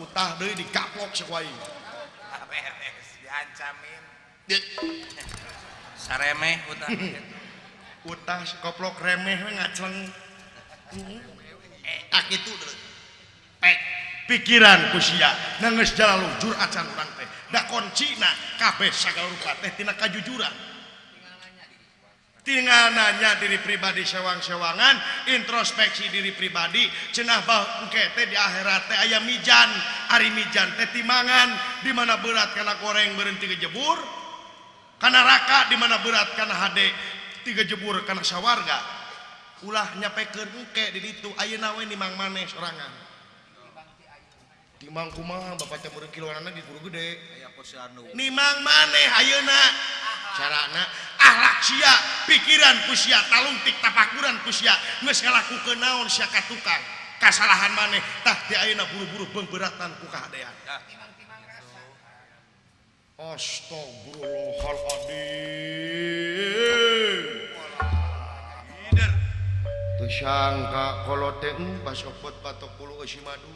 utah deui dikaplok sakuai beres diancamin saremeh utah koplok remeh we ngacleng akitu pek pikiran ku sia na geus jala lujur acan urang teh da kuncina kabeh sagala rupa teh tina kajujuran tinggal nanya diri pribadi sewang-sewangan introspeksi diri pribadi cenah bangke teh di akhirat teh aya mijan ari mijan teh timangan di mana berat kana goreng berhenti kejebur kana raka di mana berat kana hade tiga jebur kana sawarga ulah nyapekeun engke di ditu ayeuna we nimang maneh sorangan Timang kumaha bapak teh meureun kiloanna di guru gede. Aya posyandu. Nimang maneh ayeuna. Carana akhlak sia, pikiran ku sia, talungtik tapakuran ku sia, geus ngalakukeun naon sia ka tukang. Kasalahan maneh tah teh ayeuna buru-buru beungbeuratan ku kahadean. Astagfirullahaladzim. Teu sangka kolot teh pas opot patok puluh eusi madu.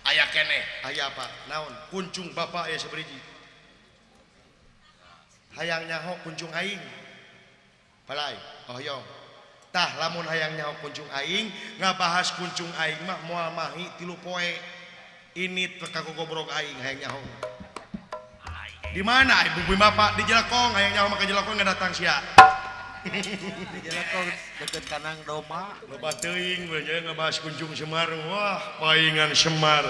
Aya keneh, aya apa? Naon? Kuncung bapak aya sabriji. Hayang nyaho kuncung aing. Balai, hoyong. Tah lamun hayang nyaho kuncung aing, ngabahas kuncung aing mah moal mahi 3 poe. Ini teka gogobrok aing hayang nyaho. Di mana ibu bapak di Jelekong hayang nyaho maka Jelekong ngadatang sia. Di Jelekong deket Kanang Doma. Loba teuing we ngabahas kuncung Semar. Wah, paingan Semar.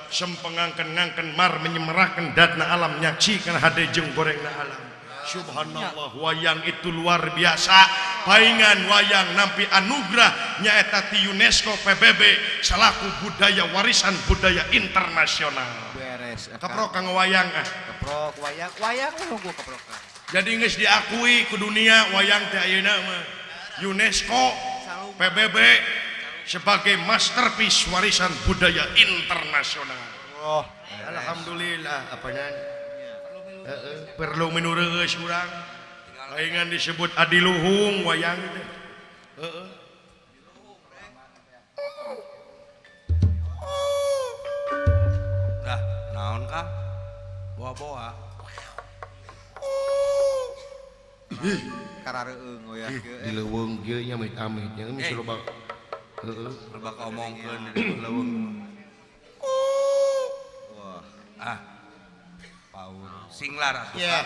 Sempengangken-ngangken mar menyemerahkan datna alam nyaksikan hade jeung gorengna alam. Subhanallah, wayang itu luar biasa. Paingan wayang nampi anugerah nyaeta ti UNESCO PBB selaku budaya warisan budaya internasional. Beres. Keprok kang wayang Keprok wayang nunggu keprokan. Jadi geus diakui ku dunia wayang teh ayeuna mah UNESCO PBB sebagai masterpiece warisan budaya internasional. Oh, Alhamdulillah apanya? Perlu menureueus urang. Paingan disebut adiluhung wayang teh. Dah, naon kah? Boa-boa. karareueung we ya. Dileuweung ge nya amit-amit nya geus loba. Loba kaomongkeun di leuweung. Wah, Paul singlar atuh. Ya.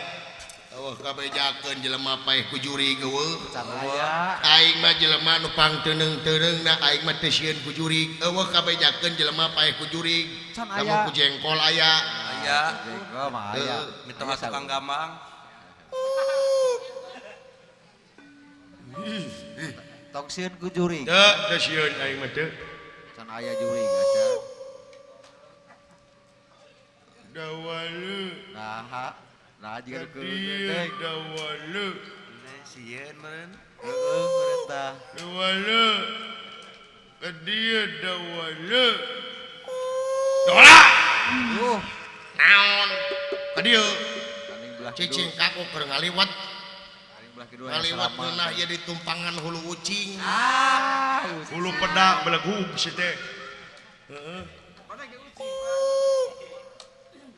Eueuh kabejakeun jelema paeh ku juri geueuh. can aya. Aing mah jelema nu pangteuneng-teunengna aing mah teu sieun ku jurig. Eueuh kabejakeun jelema paeh ku jurig. Can Lamun aya. ku jengkol aya. Aya, Jengkol mah aya. mitoha tukang gambang. Tong sieun ku jurig. Teu sieun aing mah teu. Can aya jurig aja. Dawalu. Nah jiga ke Kadieu dawalu. Sieun meureun. meureun tah. Dawalu. Kadieu dawalu. Dola. Naon? Kadieu. Kaning belah Cicing kaku keur ngaliwat. Kaning belah kidul Ngaliwat meunah ieu di tumpangan hulu ucing. ucing. Hulu pedak belegug si teh. Heeh.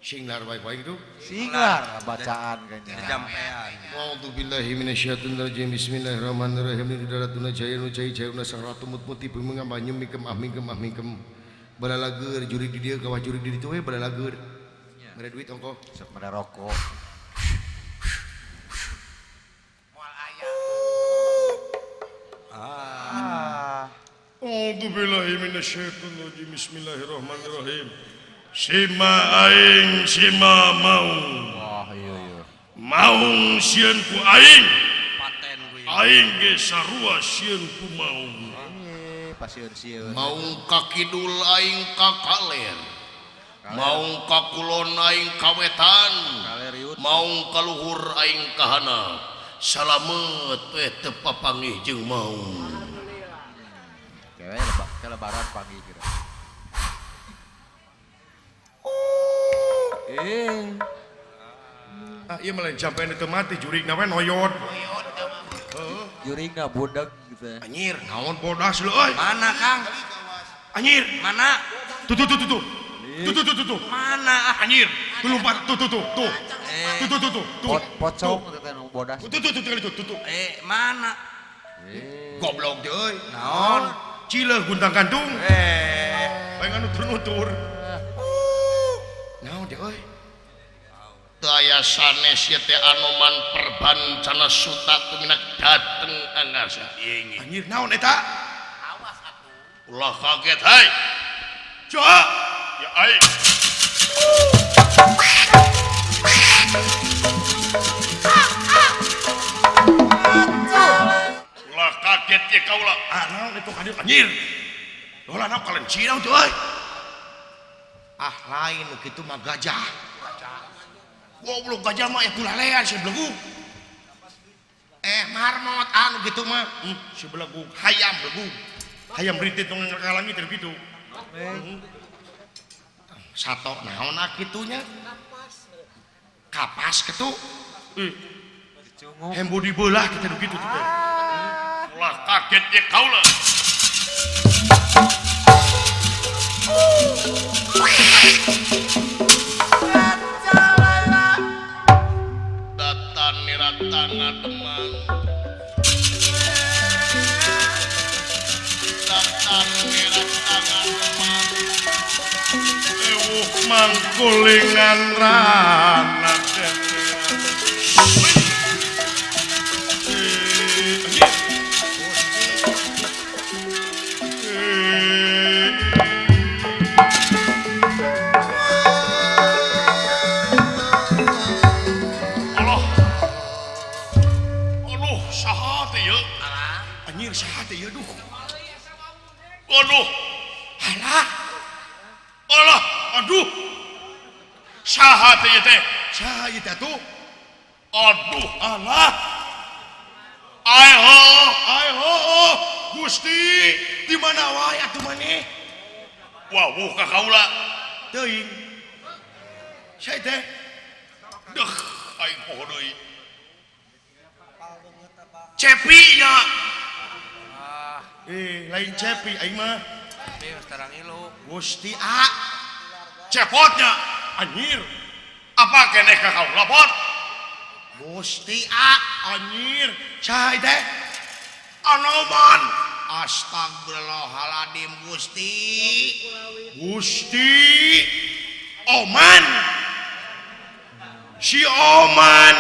Singlar baik-baik itu. Singlar bacaan kayaknya. Jampean. A'udzu billahi minasyaitonir rajim. Bismillahirrahmanirrahim. Di daratuna jayuna jayuna saratu mut-muti pemengam banyum mikem ahmingkem. Balalager juri di dieu kawah juri di ditu we balalager. Mere duit ongko. Sok mere rokok. Moal aya. A'udzu billahi minasyaitonir rajim. Bismillahirrahmanirrahim. Sima aing sima maung. Wah iya. Maung sieun ku aing. Paten gue. Aing ge sarua sieun ku maung. Pasieun-sieun. Maung ka kidul aing ka kaler. Maung ka kulon aing ka wetan. Kaleriut. Maung ka luhur aing ka handap. Salamet we teu papanggih jeung maung. Kewe lebaran pagi kira. Ieu mah lain jampean teu mati jurigna we noyot. Juringna budak gitu. Anjir, naon bodas lu euy? Mana Kang? Anjir, Mana? tuh. Tuh. Mana? Anjir, tuh lompat tuh. Tuh. Pocong teh nu bodas. Tuh. Mana? Goblok teh euy. Naon? Cileuh guntang gantung. Bae nutur. Naon teh euy? Teu aya sanes ieu teh anoman perbancana suta teu minak dateng angasa. Anjir, naon eta? Awas atuh. Ulah kaget hai. Coba. Ya aing. Ulah kaget ya kaula. Naon itu kadir anjir. Ulah naon kalen cina teh euy. ah lain gitu mah gajah goblok gajah mah ya tulalean si belegu marmot anu gitu mah si belegu hayam belegu hayam rintit nong ngakalangi terus gitu sato naon akitunya kapas gitu hembo dibelah kita begitu tuh ulah kaget ya kaulah datan niratan ngademang datan niratan ngademang mangkulingan rana anjir sahat ya duh aduh alah aduh sahat ya teh sahat ya tuh aduh alah ayo Gusti di mana wae atuh maneh wawuh ka kaula teuing saya teh deuh aing poho deui cepi nya lain cepi aing mah sekarang ilu Gusti A cepotnya anjir apa keneh ka kaula pot Gusti A anjir cai teh anoman astagfirullahaladzim Gusti Oman si Oman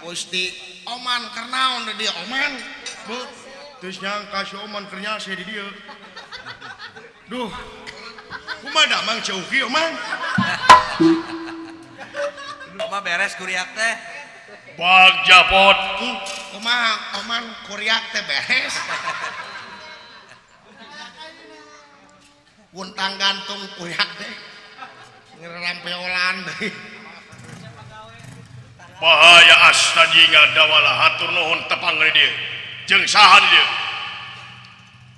Gusti Oman karena dia Oman terus nyangka si Oman kerja saya di dia duh kumaha mang ceuki Oman mah beres kuriak teh bag japot kumaha Oman kuriak teh beres guntang gantung kuriak teh ngerampeolan deh bahaya astadinga dawala hatur nuhun tepang dia jeung saha dia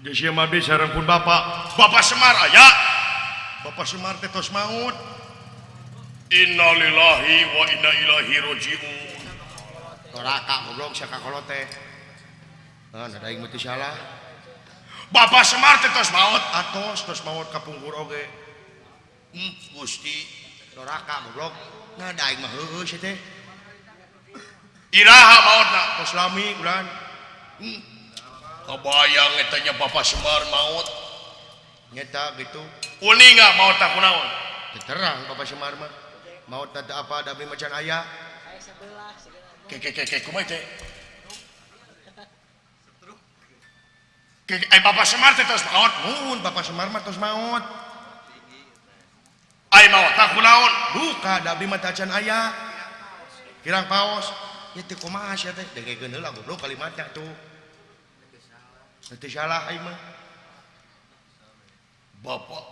geus ieu mah abdi sareng pun Bapak Semar aya Bapak Semar teh tos maut innalillahi wa inna ilaihi rajiun doraka goblok sia kakolot teh ada aing mah teu salah Bapak Semar teh tos maut atos tos maut kapungkur oge Gusti doraka goblok ngada aing mah heueuh sia teh iraha mautna tos lami ulan kebayang etanya Bapak Semar maut nyata gitu uninga maut tak kunaon terang Bapak Semar mah maut teh apa da beli macan aya ke kumaha teh ai Bapak Semar teh tos maut mun Bapak Semar mah tos maut ai maut tak kunaon duka da beli macan aya kirang paos ya teh kumaha sia teh dengekeun heula goblok kalimatnya tuh teu salah aing mah Bapak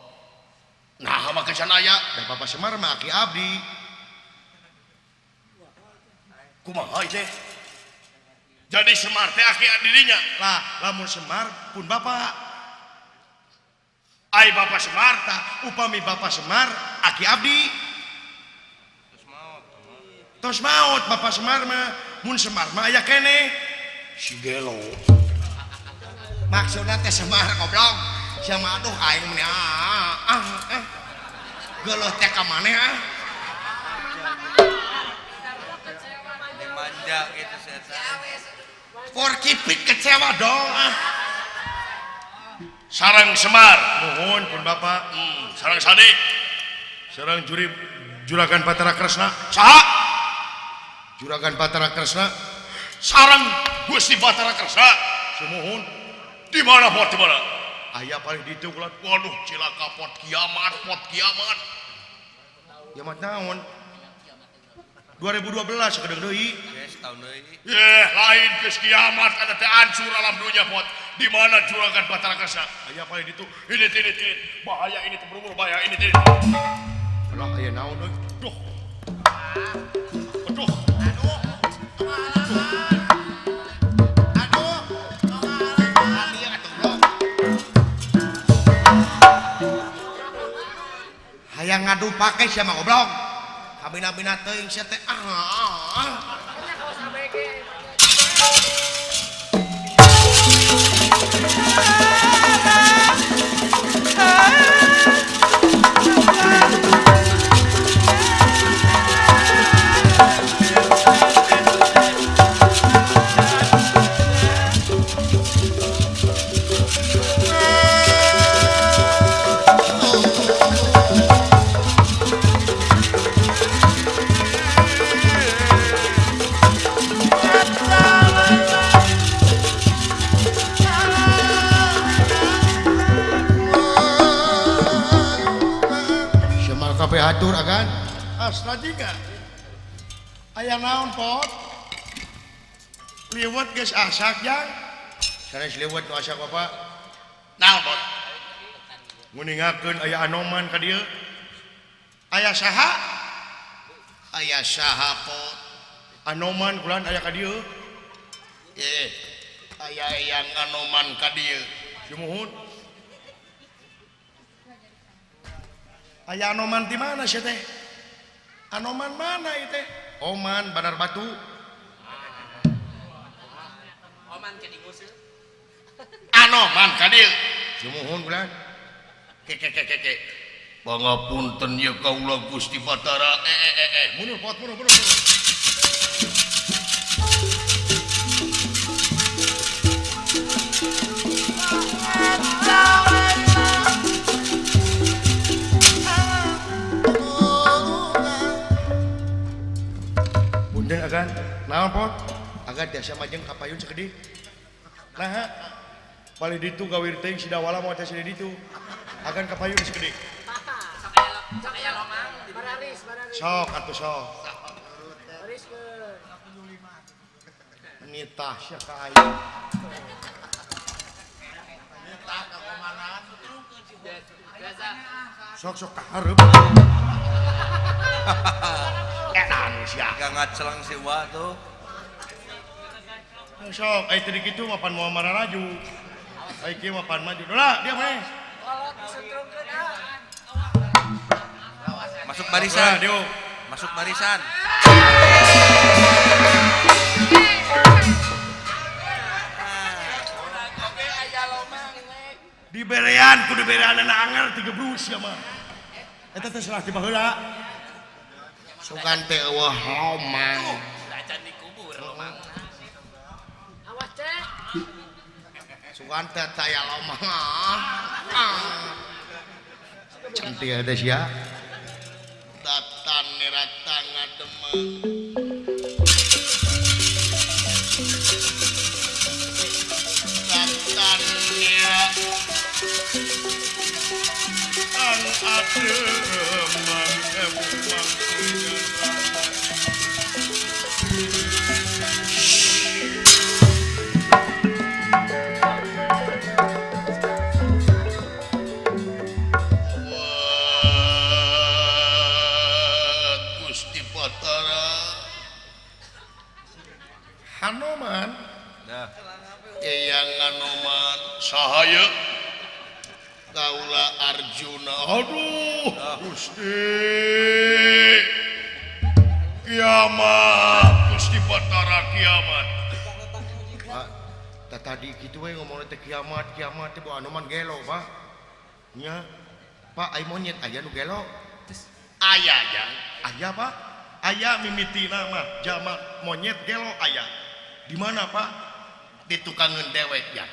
nah mah kecan aya da Bapak Semar mah aki abdi kumaha teh jadi Semar teh aki dirinya lah lamun Semar pun Bapak ai Bapak Semar tah upami Bapak Semar aki abdi tos maut Bapak Semar mah mun Semar mah aya keneh si gelo maksudna teh Semar goblok sama aduh aing mah geuleuh teh ka maneh dimanja gitu setan porkipit kecewa dong sareng Semar nuhun pun Bapak sareng sadi sareng juragan Batara Kresna saha juragan Batara Kresna sareng Gusti Batara Kresna semuhun di mana pot di mana aya paling ditu ulah waduh cilaka pot kiamat kiamat naon 2012 sakedeung deui yes tahun deui lain geus kiamat ada teh hancur alam dunia pot Di mana juragan Batara Kasa? Aya apa itu? Ini. Bahaya ini terburu bahaya ini. Alah aya naon euy? Duh. Aduh. Hayang ngadu pake sia mah goblok. Kabina-bina teuing sia teh. Kabeh hatur agan. Astajiga. Aya naon pot? Liwet geus asak jang. Sanes liwet nu asak apa? Naon pot? Nguningakeun aya anoman ka dieu. Aya saha? Aya saha pot? Anoman kulan aya ka dieu. Aya yang anoman ka dieu. Sumuhun. Aya anoman di mana sih teh? Anoman mana itu? Oman Bandar Batu. Oman ke di nguseup. Anoman ka dieu. Sumuhun ulang. Ke. Pangapunten ya kaula Gusti Batara. Mundur pot mundur. Punten agan, naon pot? Agan tiasa majeng kapayun sakedi. Nah, balik ditu gawir teuing si dawala moal teh ditu. Agan kapayun sakedi. Sok aya lomang. Sok atuh sok. Nitah sia ka aya. Sok ka hareup. Nangis ya. Gangat selang sewa tuh. Sok, tadi gitu mapan mau marah laju. Kieu mapan maju. Dola, dia mah. Masuk barisan. Dia. Masuk barisan. Diberean kudu berean anak angel 3 brus ya mah. Eta teh salah ti baheula. Sugan teh eueuh lomang. Acan dikubur lomang. Awas cek. Sugan teh taya lomang. Cantik ada sia. Datan nerata ngademeng. Datan nia. Ang ademang emang. Gusti Batara Hanoman Nah, eyang Hanoman sahaya kaula Arjuna. Aduh Gusti kiamat. Gusti Batara kiamat. Pak tadi gitu we ngomong teh kiamat teh bu Hanoman gelo Pak nya Pak ai monyet aya nu gelo aya jang aya Pak aya mimitina mah jama monyet gelo aya di mana Pak di tukangeun dewek ya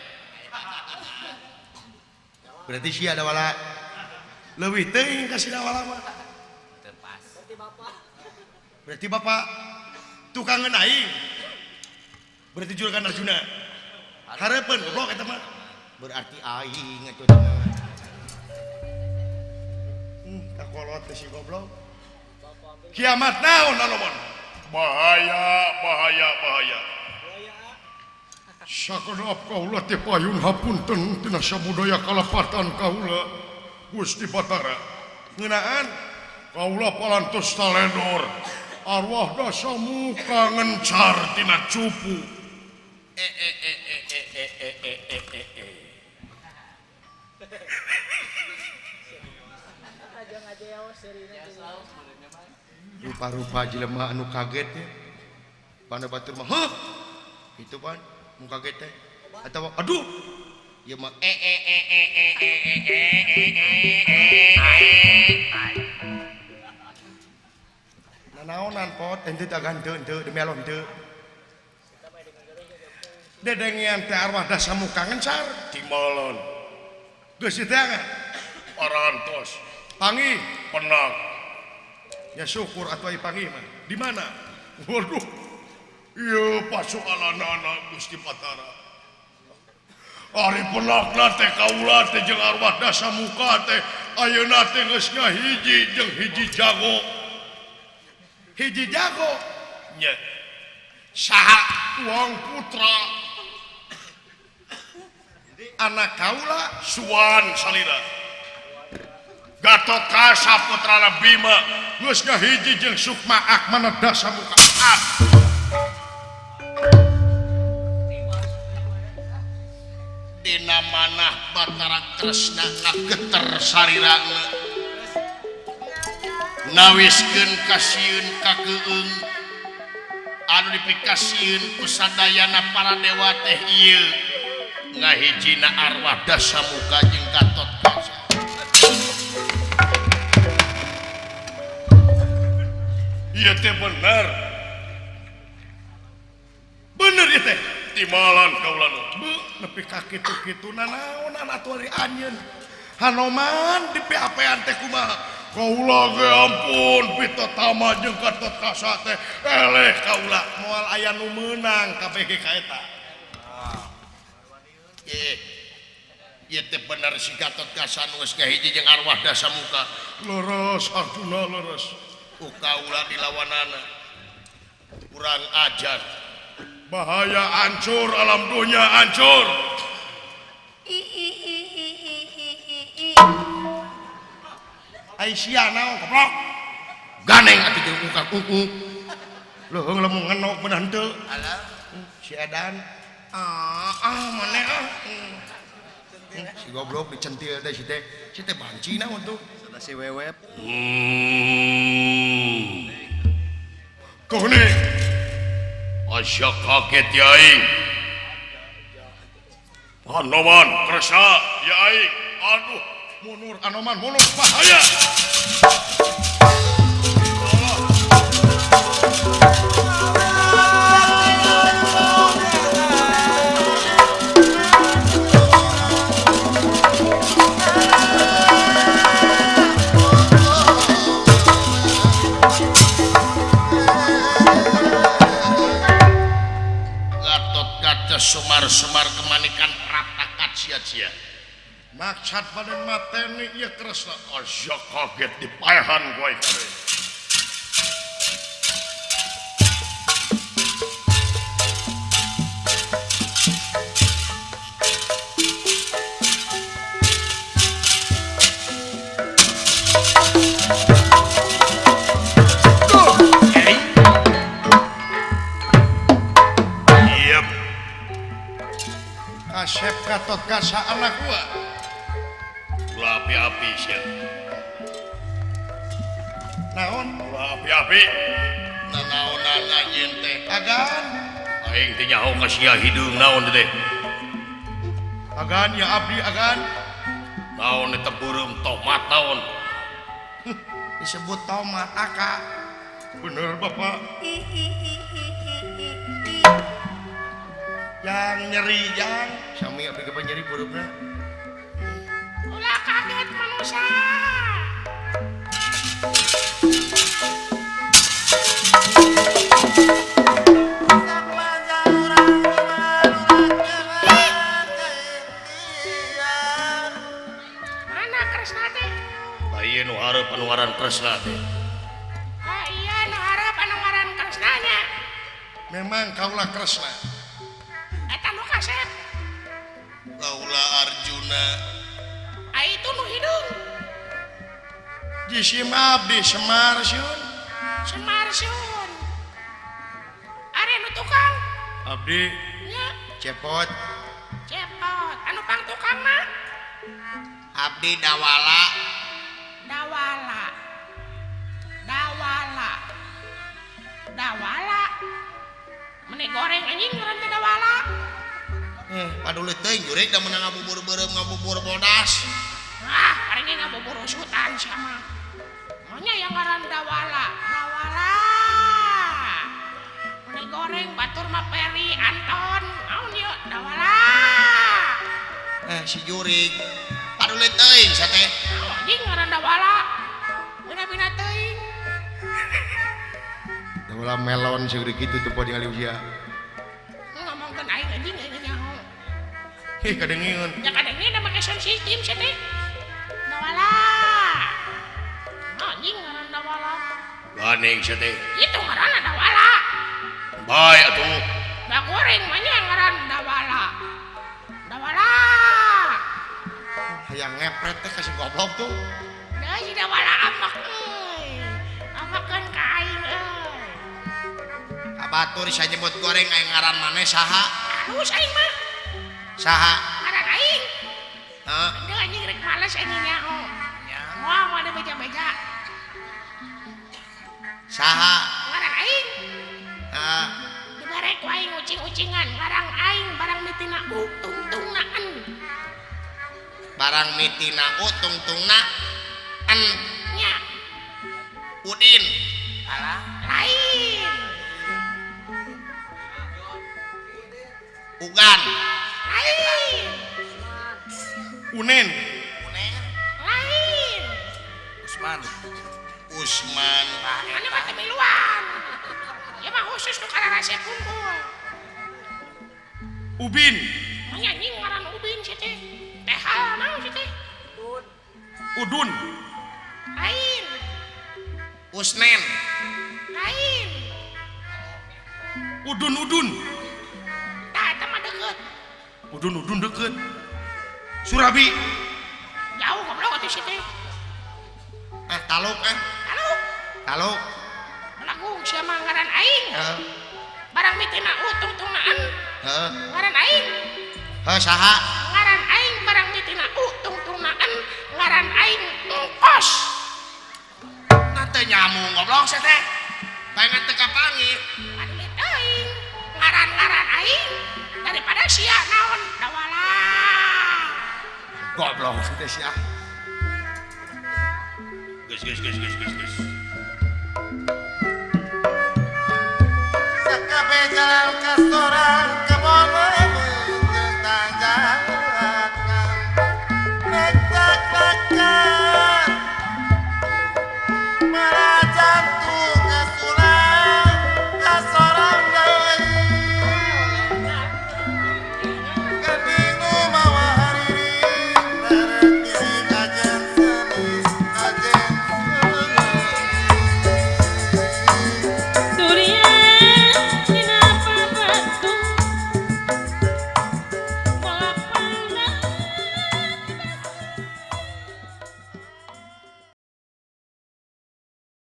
berarti sia ada wala leuwih teuing ka sia wala mah berarti Bapak tukangeun aing berarti juragan Arjuna hareupeun goblok eta mah berarti aing atuh teh mah kakolot teh si goblok kiamat naon Hanoman bahaya Sakedap kaula teh payun hapunten tina sabudaya kalapatan kaula Gusti Batara. Ngeunaan kaula palantos taledor arwah dasamuka ngencar tina cupu. Rupa-rupa jelema anu kaget ya. Pana batur mah, hah? Itu pan, nu kaget teh. Atawa aduh, ieu mah nanaonan pot, ente tagan teu demi Allah teu. Dedengian teh arwah dasamuka ngencar timbalon. Geus teh parantos. Pangi penang. Ya syukur atuh ai pangi mah. Di mana? Waduh. Ieu pasoalanana Gusti Batara. Ari penakna teh kaula teh jeung arwah dasamuka teh ayeuna teh geus ngahiji jeung hiji jago. Hiji jago. Nya. Saha tuang putra. Anak kaula Suwan salira. Gatot Kaca putrana Bima geus ngahiji jeung Sukma Akmana dasamuka. Dina manah Batara Kresna ngageter sarirana nawiskeun kasieun ka Keung anu dipikasieun ku sadayana para dewa teh ieu ngahijina arwah dasamuka jeung Gatot Kaca. Ieu teh bener. Bener ieu teh. Timalan kaulana. Beuh, nepi ka kitu-kitu nanaonan atuh ari anjeun. Hanoman di PAP-an teh kumaha? Kaula ge ampun pitatama jeung Gatot Kaca teh eleh kaula moal aya nu meunang kabeh ka eta. Ieu teh bener si Gatot Kaca nu geus ngahiji jeung arwah dasamuka. Leres Arjuna leres. Kaula dilawanana kurang ajar. Bahaya hancur alam dunia hancur. Aisyah naon goblok. Ganeng atuh jeung ukak ukuk. Leuheung lamun ngenok beunah henteu. Alah si Edan Maneh si goblok dicentil teh si teh banci naon tuh. Sudah si wewep. Kuning. Asya kaget ya aing. Anoman Kresna ya aing. Aduh, munur Anoman munur bahaya. Sumar-sumar kemanikan pratakat sia-sia. Maksud badan mateni ieu Kresna. Asya kaget dipaehan gue kare. Kasep Gatot Kaca anak gua. Ulah api-api sia. Naon? Ulah api-api. Nanaonan anjeun teh. Agan. Aing teh nyaho ka sia hideung naon teh. Agan ya abdi agan. Naon eta beureum tomat naon. Disebut tomat aka. Bener Bapak. Yang nyeri yang Sami abdi ka nyeri beureumna. Ulah kaget manusia. Mana Kresna teh? Ieu nu hareup anu ngaran Kresna teh. Ah iya nu hareup anu ngaran Kresnanya. memang kaulah Kresna. Eta nu Hidungna Ai itu nu hidung. Jisim abdi Semar Syun. Semar Syun. Are nu tukang. Abdi Nya Cepot cepot. Anu pang tukang mah Abdi Dawala Dawala. Dawala. Dawala. Meni goreng anjing ngaran teh Dawala. Paduli teuing jurig da menang ngabubur beureum ngabubur bodas. Ah, hari ini ngabubur usutan sama. Maunya yang ngaran Dawala. Dawala. Meni goreng batur mah Peri Anton. Naon yeuh Dawala. Si jurig paduli teuing sate. Anjing ngaran Dawala. Bina-bina teuing. Dawala melon segede kitu teu poe ningali usia. Ngomongkeun aing anjing aing nyaho. Kadengieun. Ya kadang-kadang ada pakai sound system sate. Dawala. Anjing ngaran Dawala. Ganeng sate. Itu ngaran Dawala. Bae atuh. Da goreng mah nya ngaran Dawala. Dawala. Hayang ngepret teh kasih goblok tuh. Da si Dawala amak euy. Amakeun ka aing euy. Kabatur bisa nyebut goreng aya ngaran maneh saha? Halus aing mah. Saha? Ngaran aing. Heeh. Aduh anjing rek males anjing nyaho. Wah, mau ada beja-beja. Saha? Ngaran aing. Heeh. Dibarek ku aing ucing-ucingan, ngarang aing barang mitina tungtungnaan. Barang mitina tungtungna an Nya, Udin. lain. Ugan. Lain. Unen. Lain. Usman. Mana mah teu miluan. Ya mah khusus nu kana resep unggul. Ubin. Nyanyi ngaran Ubin sih teh. Teh hal mau sih teh. Udun. Lain. Usnen. Lain. Udun. Tah eta mah deukeut. Udun deket. Surabi. Jauh goblok atuh sih teh. Taluk Halo. Taluk. Lagu sia mah ngaran aing. Heeh. Barang mitina tungtungnaan. Heeh. Ngaran aing. Saha? Ngaran aing barang mitina tungtungnaan. Ngaran aing engkos. Nate nyamung goblok saya teh. Pengen teka pangi. Aduh aing. Ngaran aing daripada sia naon Dawala. Goblok teh sia. Gus.